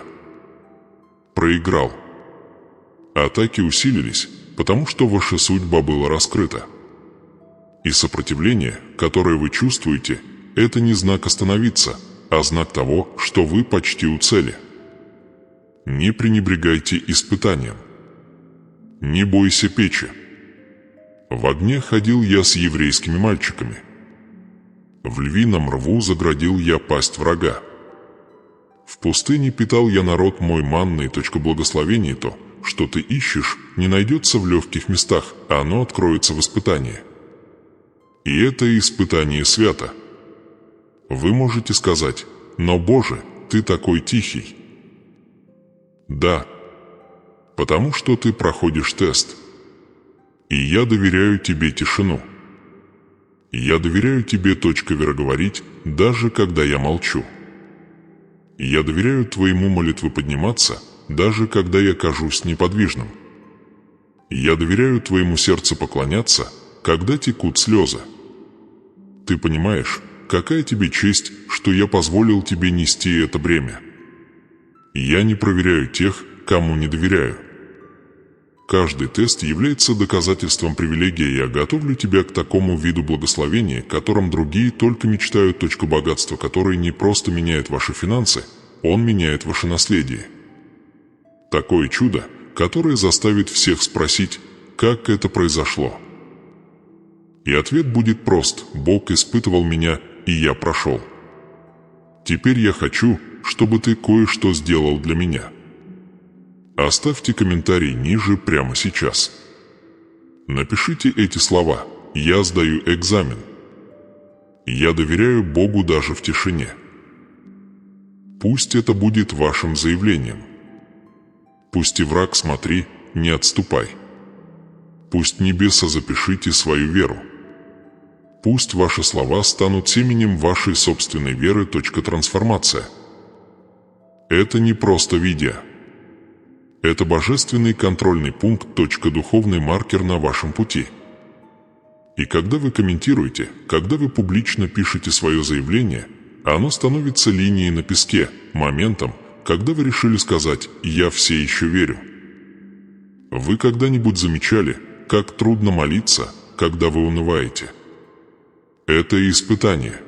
проиграл. Атаки усилились, потому что ваша судьба была раскрыта. И сопротивление, которое вы чувствуете, это не знак остановиться, а знак того, что вы почти у цели. Не пренебрегайте испытанием. Не бойся печи. В огне ходил я с еврейскими мальчиками. В львином рву заградил я пасть врага. В пустыне питал я народ мой манной. Благословение то, что ты ищешь, не найдется в легких местах, а оно откроется в испытании. И это испытание свято. Вы можете сказать: «Но, Боже, ты такой тихий». Да, потому что ты проходишь тест. И я доверяю тебе тишину. Я доверяю тебе вероговорить, даже когда я молчу. Я доверяю твоему молитвы подниматься, даже когда я кажусь неподвижным. Я доверяю твоему сердцу поклоняться, когда текут слезы. Ты понимаешь, какая тебе честь, что я позволил тебе нести это бремя. Я не проверяю тех, кому не доверяю. Каждый тест является доказательством привилегии. Я готовлю тебя к такому виду благословения, которым другие только мечтают. Богатства, который не просто меняет ваши финансы, он меняет ваше наследие. Такое чудо, которое заставит всех спросить, как это произошло. И ответ будет прост: Бог испытывал меня, и я прошел. Теперь я хочу, чтобы ты кое-что сделал для меня. Оставьте комментарий ниже прямо сейчас. Напишите эти слова: «Я сдаю экзамен». «Я доверяю Богу даже в тишине». Пусть это будет вашим заявлением. Пусть и враг, смотри, не отступай. Пусть небеса запишите свою веру. Пусть ваши слова станут семенем вашей собственной веры. Трансформация. Это не просто видео. Это божественный контрольный пункт. Духовный маркер на вашем пути. И когда вы комментируете, когда вы публично пишете свое заявление, оно становится линией на песке, моментом, когда вы решили сказать «Я все еще верю». Вы когда-нибудь замечали, как трудно молиться, когда вы унываете? Это испытание.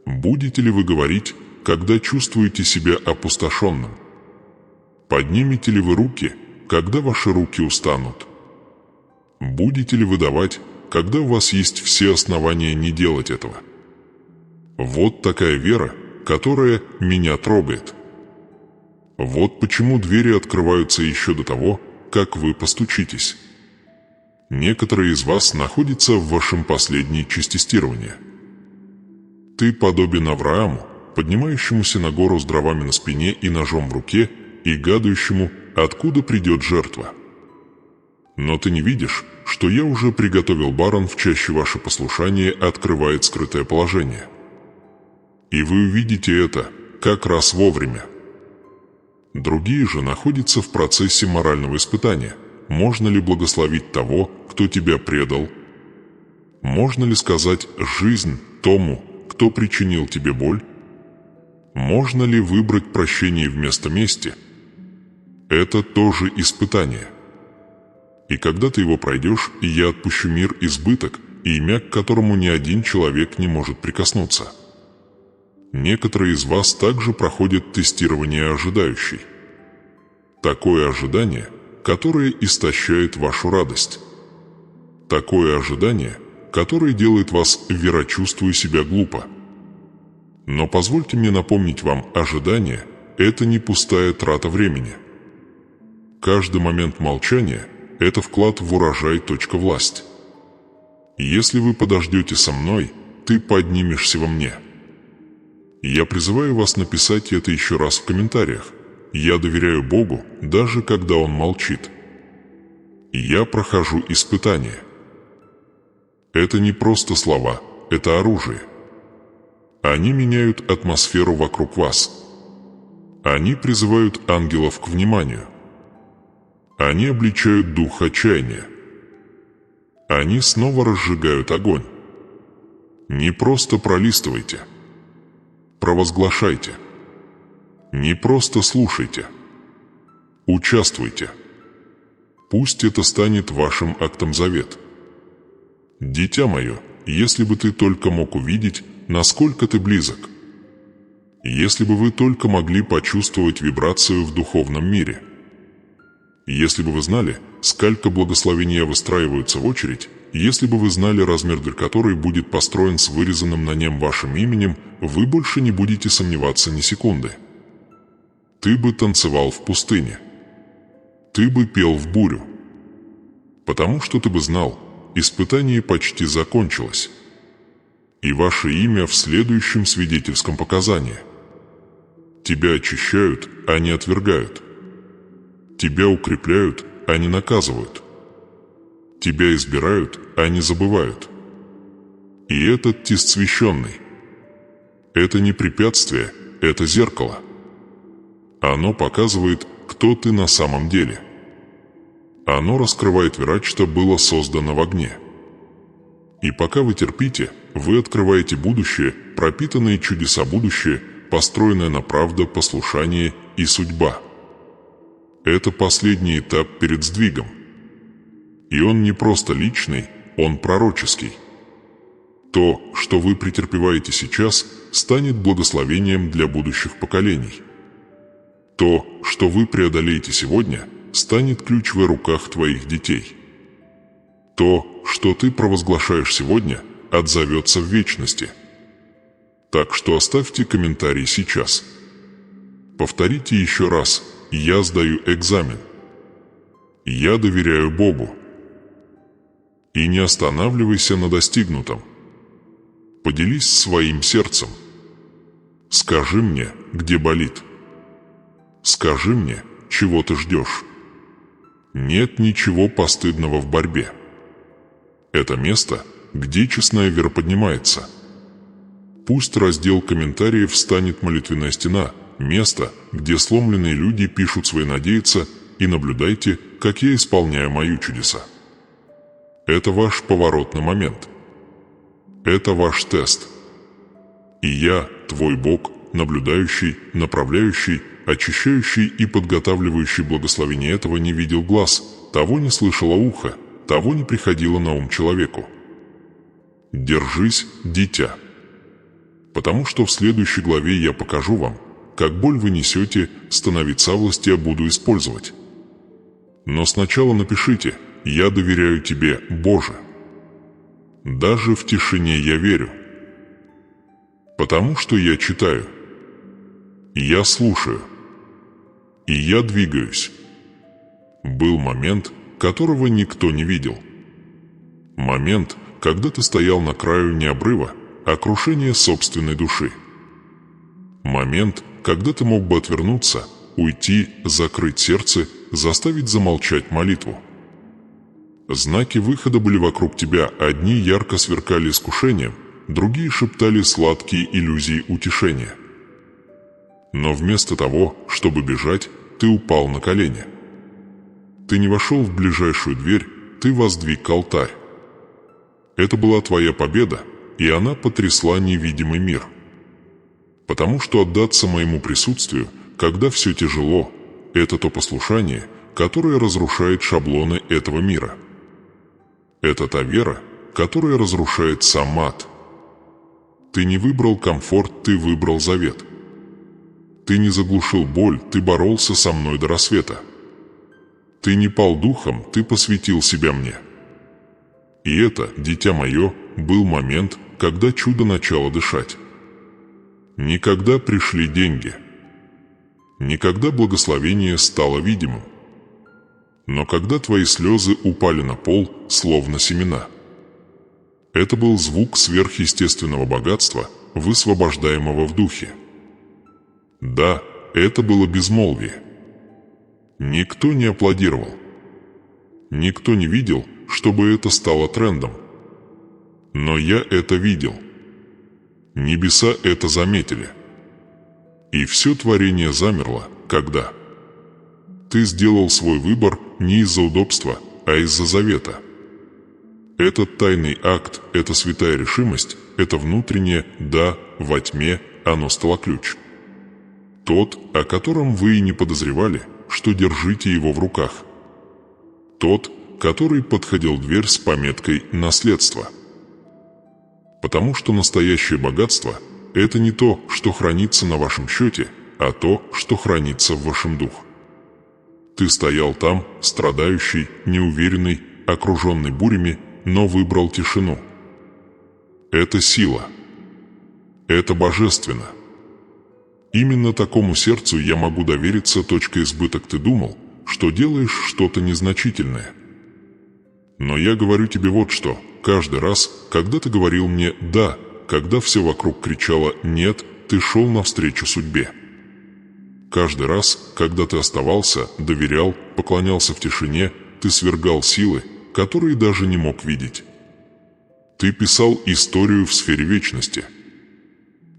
Будете ли вы говорить, когда чувствуете себя опустошенным? Поднимете ли вы руки, когда ваши руки устанут? Будете ли вы давать, когда у вас есть все основания не делать этого? Вот такая вера, которая меня трогает. Вот почему двери открываются еще до того, как вы постучитесь. Некоторые из вас находятся в вашем последней части тестирования. Ты подобен Аврааму, поднимающемуся на гору с дровами на спине и ножом в руке, и гадающему, откуда придет жертва. Но ты не видишь, что я уже приготовил баран в чаще. Ваше послушание открывает скрытое положение. И вы увидите это как раз вовремя. Другие же находятся в процессе морального испытания. Можно ли благословить того, кто тебя предал? Можно ли сказать «жизнь» тому, кто причинил тебе боль? Можно ли выбрать прощение вместо мести? Это тоже испытание. И когда ты его пройдешь, я отпущу мир избыток, имя к которому ни один человек не может прикоснуться. Некоторые из вас также проходят тестирование ожидающей. Такое ожидание, которое истощает вашу радость. Такое ожидание, которое делает вас, верочувствуя себя, глупо. Но позвольте мне напомнить вам, ожидание – это не пустая трата времени. Каждый момент молчания – это вклад в урожай. Власть. Если вы подождете со мной, ты поднимешься во мне. Я призываю вас написать это еще раз в комментариях. Я доверяю Богу, даже когда Он молчит. Я прохожу испытание. Это не просто слова, это оружие. Они меняют атмосферу вокруг вас. Они призывают ангелов к вниманию. Они обличают дух отчаяния. Они снова разжигают огонь. Не просто пролистывайте. Провозглашайте. Не просто слушайте. Участвуйте. Пусть это станет вашим актом завет. Дитя мое, если бы ты только мог увидеть, насколько ты близок. Если бы вы только могли почувствовать вибрацию в духовном мире. Если бы вы знали, сколько благословения выстраиваются в очередь, если бы вы знали размер, для которой будет построен с вырезанным на нем вашим именем, вы больше не будете сомневаться ни секунды. Ты бы танцевал в пустыне. Ты бы пел в бурю. Потому что ты бы знал, испытание почти закончилось. И ваше имя в следующем свидетельском показании. Тебя очищают, а не отвергают. Тебя укрепляют, а не наказывают. Тебя избирают, а не забывают. И этот тест священный. Это не препятствие, это зеркало. Оно показывает, кто ты на самом деле. Оно раскрывает вера, что было создано в огне. И пока вы терпите, вы открываете будущее, пропитанное чудеса будущее, построенное на правда, послушание и судьба. Это последний этап перед сдвигом. И он не просто личный, он пророческий. То, что вы претерпеваете сейчас, станет благословением для будущих поколений. То, что вы преодолеете сегодня, станет ключ в руках твоих детей. То, что ты провозглашаешь сегодня, отзовется в вечности. Так что оставьте комментарий сейчас. Повторите еще раз: я сдаю экзамен. Я доверяю Богу. И не останавливайся на достигнутом. Поделись своим сердцем. Скажи мне, где болит. Скажи мне, чего ты ждешь. Нет ничего постыдного в борьбе. Это место, где честная вера поднимается. Пусть раздел комментариев станет молитвенная стена, место, где сломленные люди пишут свои надеяться, и наблюдайте, как я исполняю мои чудеса. Это ваш поворотный момент. Это ваш тест. И я, твой Бог, наблюдающий, направляющий, очищающий и подготавливающий благословение этого не видел глаз, того не слышало ухо, того не приходило на ум человеку. Держись, дитя. Потому что в следующей главе я покажу вам, как боль вы несете, становиться власти я буду использовать. Но сначала напишите: «Я доверяю тебе, Боже». Даже в тишине я верю. Потому что я читаю. Я слушаю. И я двигаюсь. Был момент, которого никто не видел. Момент, когда ты стоял на краю не обрыва, а крушения собственной души. Момент, когда ты мог бы отвернуться, уйти, закрыть сердце, заставить замолчать молитву. Знаки выхода были вокруг тебя, одни ярко сверкали искушением, другие шептали сладкие иллюзии утешения. Но вместо того, чтобы бежать, ты упал на колени. Ты не вошел в ближайшую дверь, ты воздвиг алтарь. Это была твоя победа, и она потрясла невидимый мир. Потому что отдаться моему присутствию, когда все тяжело, это то послушание, которое разрушает шаблоны этого мира. Это та вера, которая разрушает сам ад. Ты не выбрал комфорт, ты выбрал завет. Ты не заглушил боль, ты боролся со мной до рассвета. Ты не пал духом, ты посвятил себя мне. И это, дитя мое, был момент, когда чудо начало дышать. Никогда пришли деньги. Никогда благословение стало видимым. Но когда твои слезы упали на пол, словно семена. Это был звук сверхъестественного богатства, высвобождаемого в духе. Да, это было безмолвие. Никто не аплодировал. Никто не видел, чтобы это стало трендом. Но я это видел. Небеса это заметили. И все творение замерло, когда ты сделал свой выбор не из-за удобства, а из-за завета. Этот тайный акт, эта святая решимость, это внутреннее «да» во тьме, оно стало ключ. Тот, о котором вы и не подозревали, что держите его в руках. Тот, который подходил в дверь с пометкой «наследство». Потому что настоящее богатство – это не то, что хранится на вашем счете, а то, что хранится в вашем духе. Ты стоял там, страдающий, неуверенный, окруженный бурями, но выбрал тишину. Это сила. Это божественно. Именно такому сердцу я могу довериться. Избыток ты думал, что делаешь что-то незначительное. Но я говорю тебе вот что. Каждый раз, когда ты говорил мне «да», когда все вокруг кричало «нет», ты шел навстречу судьбе. Каждый раз, когда ты оставался, доверял, поклонялся в тишине, ты свергал силы, которые даже не мог видеть. Ты писал историю в сфере вечности.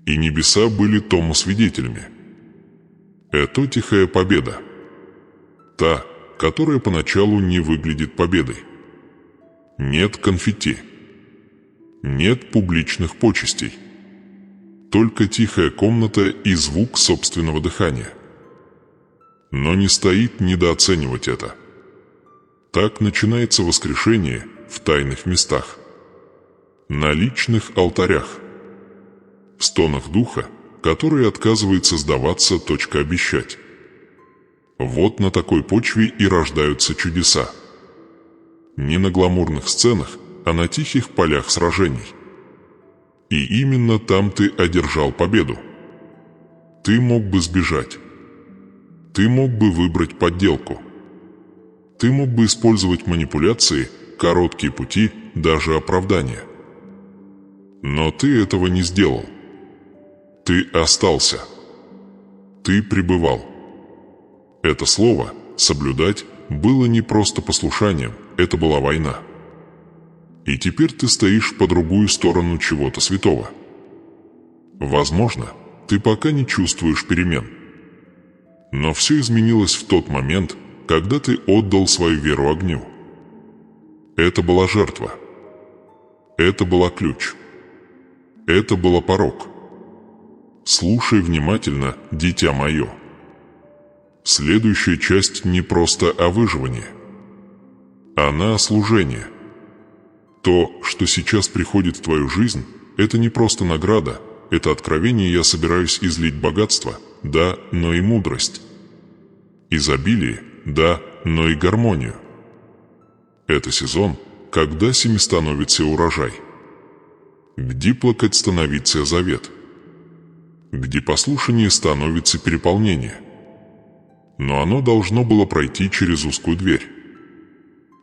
И небеса были тому свидетелями. Это тихая победа. Та, которая поначалу не выглядит победой. Нет конфетти. Нет публичных почестей. Только тихая комната и звук собственного дыхания. Но не стоит недооценивать это. Так начинается воскрешение в тайных местах. На личных алтарях. В стонах духа, который отказывается сдаваться, обещать. Вот на такой почве и рождаются чудеса. Не на гламурных сценах, а на тихих полях сражений. И именно там ты одержал победу. Ты мог бы сбежать. Ты мог бы выбрать подделку. Ты мог бы использовать манипуляции, короткие пути, даже оправдания. Но ты этого не сделал. Ты остался. Ты пребывал. Это слово «соблюдать» было не просто послушанием, это была война. И теперь ты стоишь по другую сторону чего-то святого. Возможно, ты пока не чувствуешь перемен. Но все изменилось в тот момент, когда ты отдал свою веру огню. Это была жертва. Это была ключ. Это был порок. Слушай внимательно, дитя мое. Следующая часть не просто о выживании. Она о служении. То, что сейчас приходит в твою жизнь, это не просто награда, это откровение. Я собираюсь излить богатство, да, но и мудрость. Изобилие, да, но и гармонию. Это сезон, когда семи становится урожай. Где плакать становится завет. Где послушание становится переполнение. Но оно должно было пройти через узкую дверь.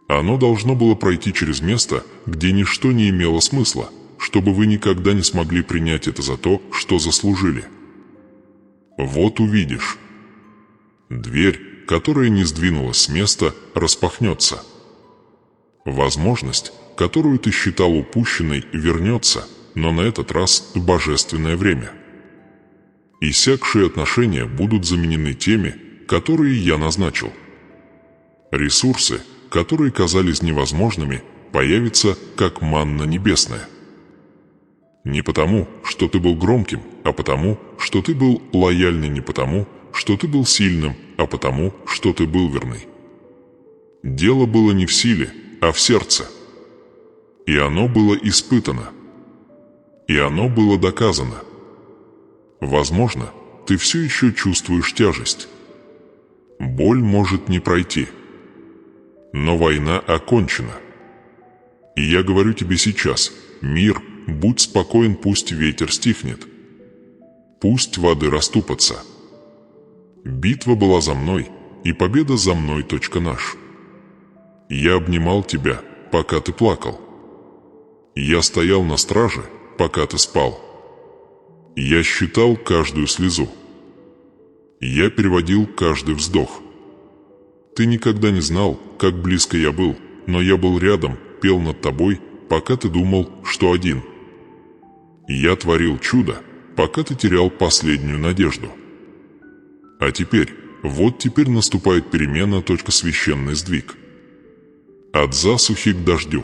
Оно должно было пройти через место, где ничто не имело смысла, чтобы вы никогда не смогли принять это за то, что заслужили. Вот увидишь. Дверь, которая не сдвинулась с места, распахнется. Возможность, которую ты считал упущенной, вернется, но на этот раз в божественное время. Иссякшие отношения будут заменены теми, которые я назначил. Ресурсы, которые казались невозможными, появятся как манна небесная. Не потому, что ты был громким, а потому, что ты был лояльный, не потому, что ты был сильным, а потому, что ты был верный. Дело было не в силе, а в сердце. И оно было испытано. И оно было доказано. Возможно, ты все еще чувствуешь тяжесть. Боль может не пройти. Но война окончена. И я говорю тебе сейчас, мир, будь спокоен, пусть ветер стихнет. Пусть воды расступятся. Битва была за мной, и победа за мной. Наш. Я обнимал тебя, пока ты плакал. Я стоял на страже, пока ты спал. Я считал каждую слезу. Я переводил каждый вздох. Ты никогда не знал, как близко я был, но я был рядом, пел над тобой, пока ты думал, что один. Я творил чудо, пока ты терял последнюю надежду. А теперь, вот теперь наступает перемена. Священный сдвиг. От засухи к дождю.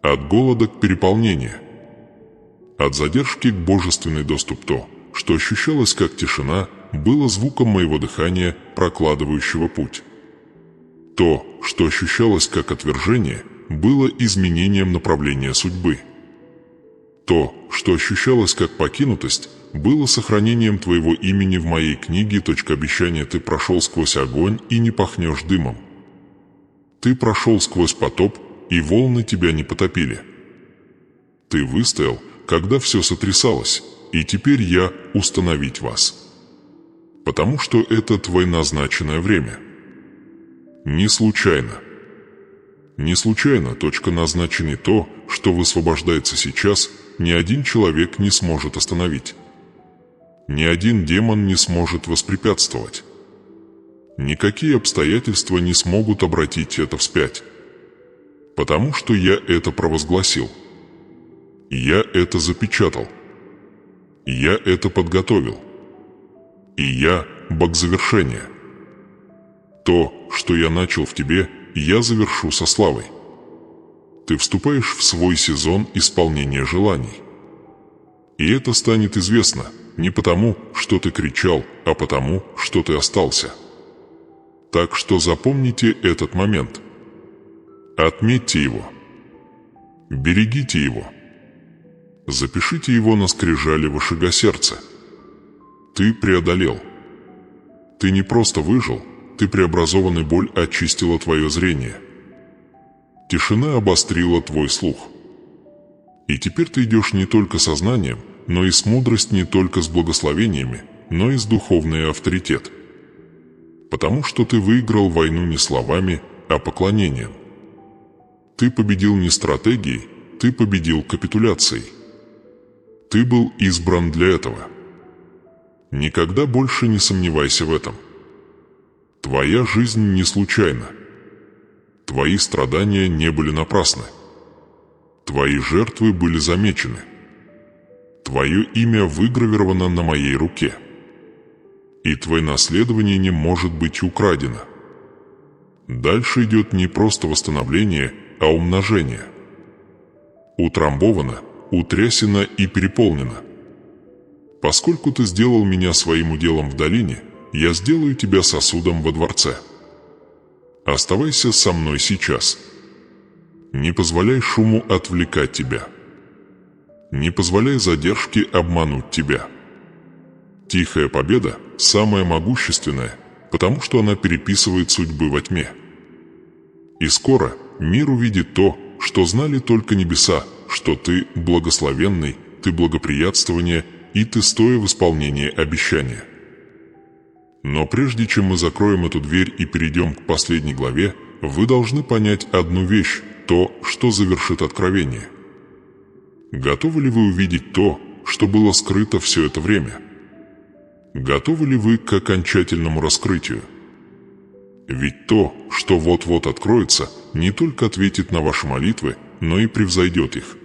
От голода к переполнению. От задержки к божественный доступ. То, что ощущалось как тишина, было звуком моего дыхания, прокладывающего путь. То, что ощущалось как отвержение, было изменением направления судьбы. То, что ощущалось как покинутость, было сохранением твоего имени в моей книге. Обещание. Ты прошел сквозь огонь и не пахнешь дымом. Ты прошел сквозь потоп, и волны тебя не потопили. Ты выстоял, когда все сотрясалось, и теперь я установить вас. Потому что это твое назначенное время. Не случайно. Не случайно. Назначено то, что высвобождается сейчас, ни один человек не сможет остановить. Ни один демон не сможет воспрепятствовать. Никакие обстоятельства не смогут обратить это вспять. Потому что я это провозгласил. Я это запечатал. Я это подготовил. И я бог завершения. То, что я начал в тебе, я завершу со славой. Ты вступаешь в свой сезон исполнения желаний. И это станет известно не потому, что ты кричал, а потому, что ты остался. Так что запомните этот момент. Отметьте его. Берегите его. Запишите его на скрижали вашего сердца. Ты преодолел. Ты не просто выжил, ты преобразованный. Боль очистила твое зрение. Тишина обострила твой слух. И теперь ты идешь не только со знанием, но и с мудростью, не только с благословениями, но и с духовный авторитет. Потому что ты выиграл войну не словами, а поклонением. Ты победил не стратегией, ты победил капитуляцией. Ты был избран для этого. Никогда больше не сомневайся в этом. Твоя жизнь не случайна. Твои страдания не были напрасны. Твои жертвы были замечены. Твое имя выгравировано на моей руке. И твое наследование не может быть украдено. Дальше идет не просто восстановление, а умножение. Утрамбовано, утрясено и переполнено. Поскольку ты сделал меня своим уделом в долине, я сделаю тебя сосудом во дворце. Оставайся со мной сейчас. Не позволяй шуму отвлекать тебя. Не позволяй задержке обмануть тебя. Тихая победа – самая могущественная, потому что она переписывает судьбы во тьме. И скоро мир увидит то, что знали только небеса, что ты благословенный, ты благоприятствование, и ты стоя в исполнении обещания. Но прежде чем мы закроем эту дверь и перейдем к последней главе, вы должны понять одну вещь, то, что завершит откровение. Готовы ли вы увидеть то, что было скрыто все это время? Готовы ли вы к окончательному раскрытию? Ведь то, что вот-вот откроется, не только ответит на ваши молитвы, но и превзойдет их.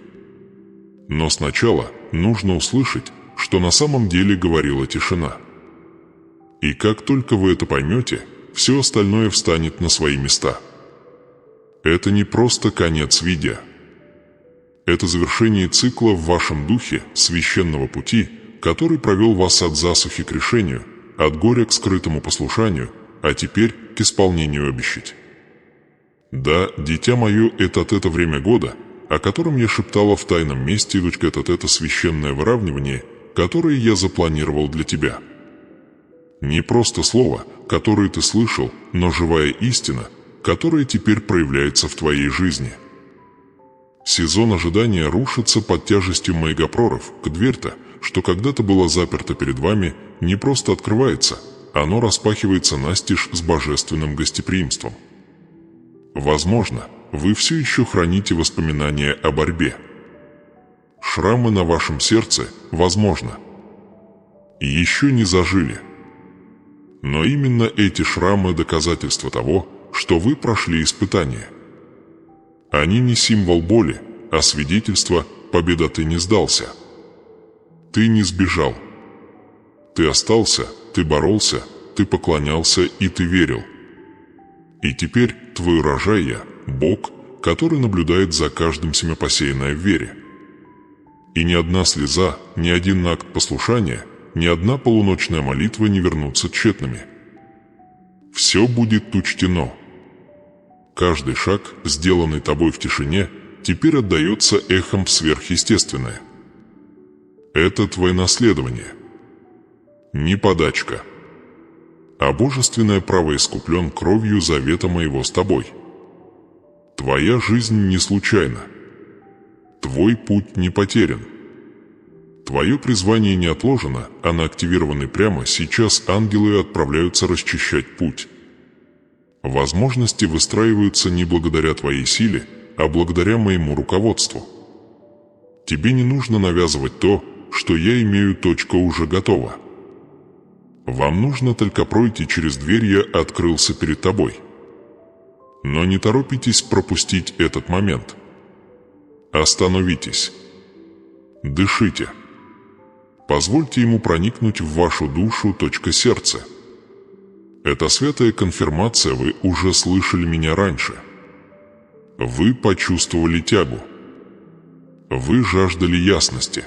Но сначала нужно услышать, что на самом деле говорила тишина. И как только вы это поймете, все остальное встанет на свои места. Это не просто конец видео. Это завершение цикла в вашем духе священного пути, который провел вас от засухи к решению, от горя к скрытому послушанию, а теперь к исполнению обещать. Да, дитя мое, это время года, о котором я шептала в тайном месте, это священное выравнивание, которое я запланировал для тебя. Не просто слово, которое ты слышал, но живая истина, которая теперь проявляется в твоей жизни. Сезон ожидания рушится под тяжестью мегапроров, дверь-то, что когда-то была заперта перед вами, не просто открывается, оно распахивается настежь с божественным гостеприимством. Возможно, вы все еще храните воспоминания о борьбе. Шрамы на вашем сердце, возможно, еще не зажили. Но именно эти шрамы – доказательство того, что вы прошли испытание. Они не символ боли, а свидетельство «победа ты не сдался». Ты не сбежал. Ты остался, ты боролся, ты поклонялся и ты верил. И теперь твой урожай я, Бог, который наблюдает за каждым семяпосеянное в вере. И ни одна слеза, ни один акт послушания, ни одна полуночная молитва не вернутся тщетными. Все будет учтено. Каждый шаг, сделанный тобой в тишине, теперь отдается эхом в сверхъестественное. Это твое наследование. Не подачка. А божественное право искуплен кровью завета моего с тобой. Твоя жизнь не случайна. Твой путь не потерян. Твое призвание не отложено, а на активированный прямо сейчас ангелы отправляются расчищать путь. Возможности выстраиваются не благодаря твоей силе, а благодаря моему руководству. Тебе не нужно навязывать то, что я имею, точка уже готова. Вам нужно только пройти через дверь, я открылся перед тобой. Но не торопитесь пропустить этот момент. Остановитесь. Дышите. Позвольте ему проникнуть в вашу душу, сердце. Это святая конфирмация, вы уже слышали меня раньше. Вы почувствовали тягу. Вы жаждали ясности.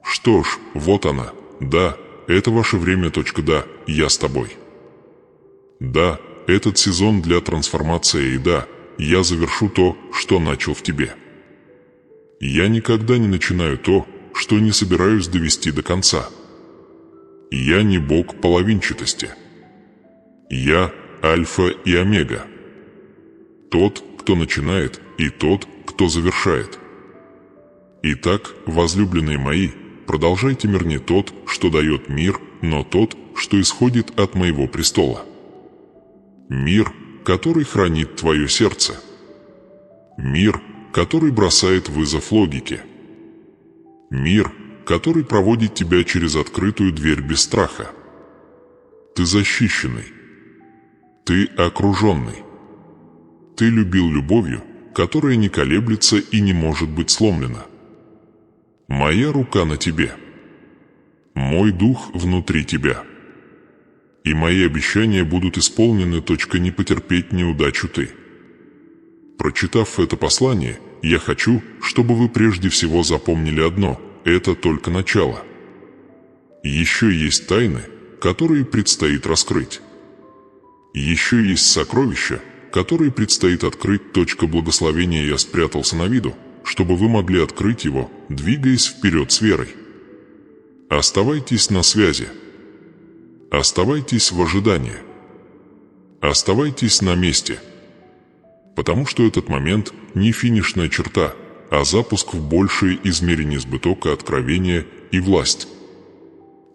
Что ж, вот она. Да, это ваше время, да, я с тобой. Да, этот сезон для трансформации, и да, я завершу то, что начал в тебе. Я никогда не начинаю то, что не собираюсь довести до конца. Я не бог половинчатости. Я альфа и омега. Тот, кто начинает, и тот, кто завершает. Итак, возлюбленные мои, продолжайте мир не тот, что дает мир, но тот, что исходит от моего престола. Мир, который хранит твое сердце. Мир, который бросает вызов логике. Мир, который проводит тебя через открытую дверь без страха. Ты защищенный. Ты окруженный. Ты любил любовью, которая не колеблется и не может быть сломлена. Моя рука на тебе. Мой дух внутри тебя. И мои обещания будут исполнены. Не потерпеть неудачу ты. Прочитав это послание, я хочу, чтобы вы прежде всего запомнили одно – это только начало. Еще есть тайны, которые предстоит раскрыть. Еще есть сокровища, которые предстоит открыть. Благословения я спрятался на виду, чтобы вы могли открыть его, двигаясь вперед с верой. Оставайтесь на связи. Оставайтесь в ожидании. Оставайтесь на месте. Потому что этот момент не финишная черта, а запуск в большее измерение сбытока, откровения и власть.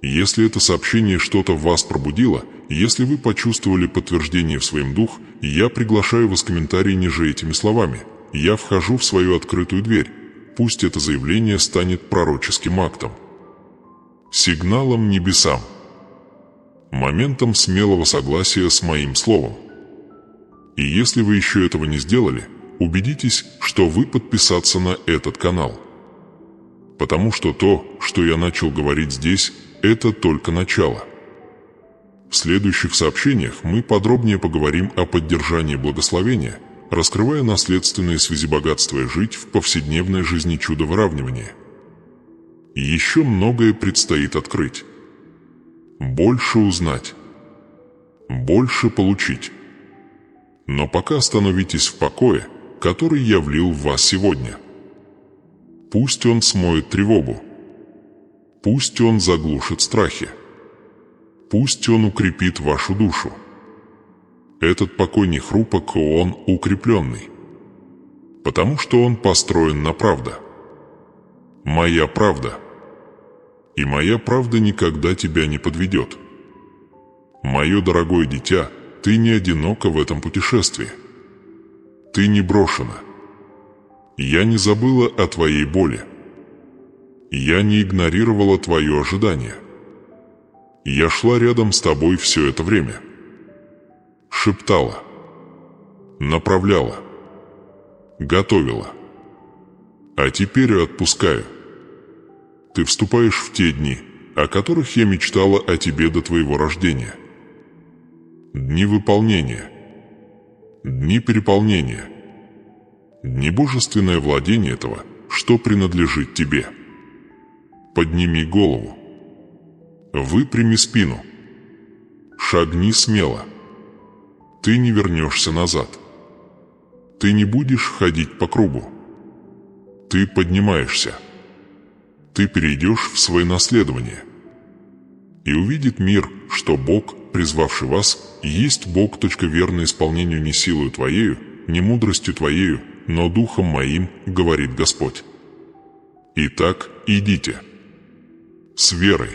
Если это сообщение что-то в вас пробудило, если вы почувствовали подтверждение в своем дух, я приглашаю вас в комментарии ниже этими словами. Я вхожу в свою открытую дверь. Пусть это заявление станет пророческим актом. Сигналом небесам. Моментом смелого согласия с моим словом. И если вы еще этого не сделали, убедитесь, что вы подписаться на этот канал. Потому что то, что я начал говорить здесь, это только начало. В следующих сообщениях мы подробнее поговорим о поддержании благословения, раскрывая наследственные связи богатства и жить в повседневной жизни чудо выравнивания. Еще многое предстоит открыть. Больше узнать. Больше получить. Но пока остановитесь в покое, который я влил в вас сегодня. Пусть он смоет тревогу. Пусть он заглушит страхи. Пусть он укрепит вашу душу. Этот покой не хрупок, он укрепленный. Потому что он построен на правда. Моя правда. И моя правда никогда тебя не подведет. Мое дорогое дитя, ты не одинока в этом путешествии. Ты не брошена. Я не забыла о твоей боли. Я не игнорировала твое ожидание. Я шла рядом с тобой все это время. Шептала. Направляла. Готовила. А теперь отпускаю. Ты вступаешь в те дни, о которых я мечтала о тебе до твоего рождения. Дни выполнения. Дни переполнения. Дни божественное владение этого, что принадлежит тебе. Подними голову. Выпрями спину. Шагни смело. Ты не вернешься назад. Ты не будешь ходить по кругу. Ты поднимаешься. Ты перейдешь в свое наследование. И увидит мир, что Бог, призвавший вас, есть Бог. Верно исполнению не силою твоею, не мудростью твоею, но духом моим, говорит Господь. Итак, идите. С верой.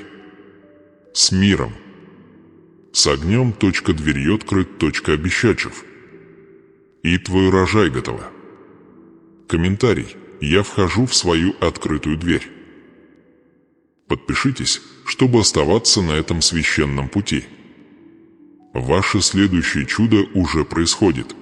С миром. С огнем. Дверью открыт. Обещачев. И твой урожай готово. Комментарий. Я вхожу в свою открытую дверь. Подпишитесь, чтобы оставаться на этом священном пути. Ваше следующее чудо уже происходит.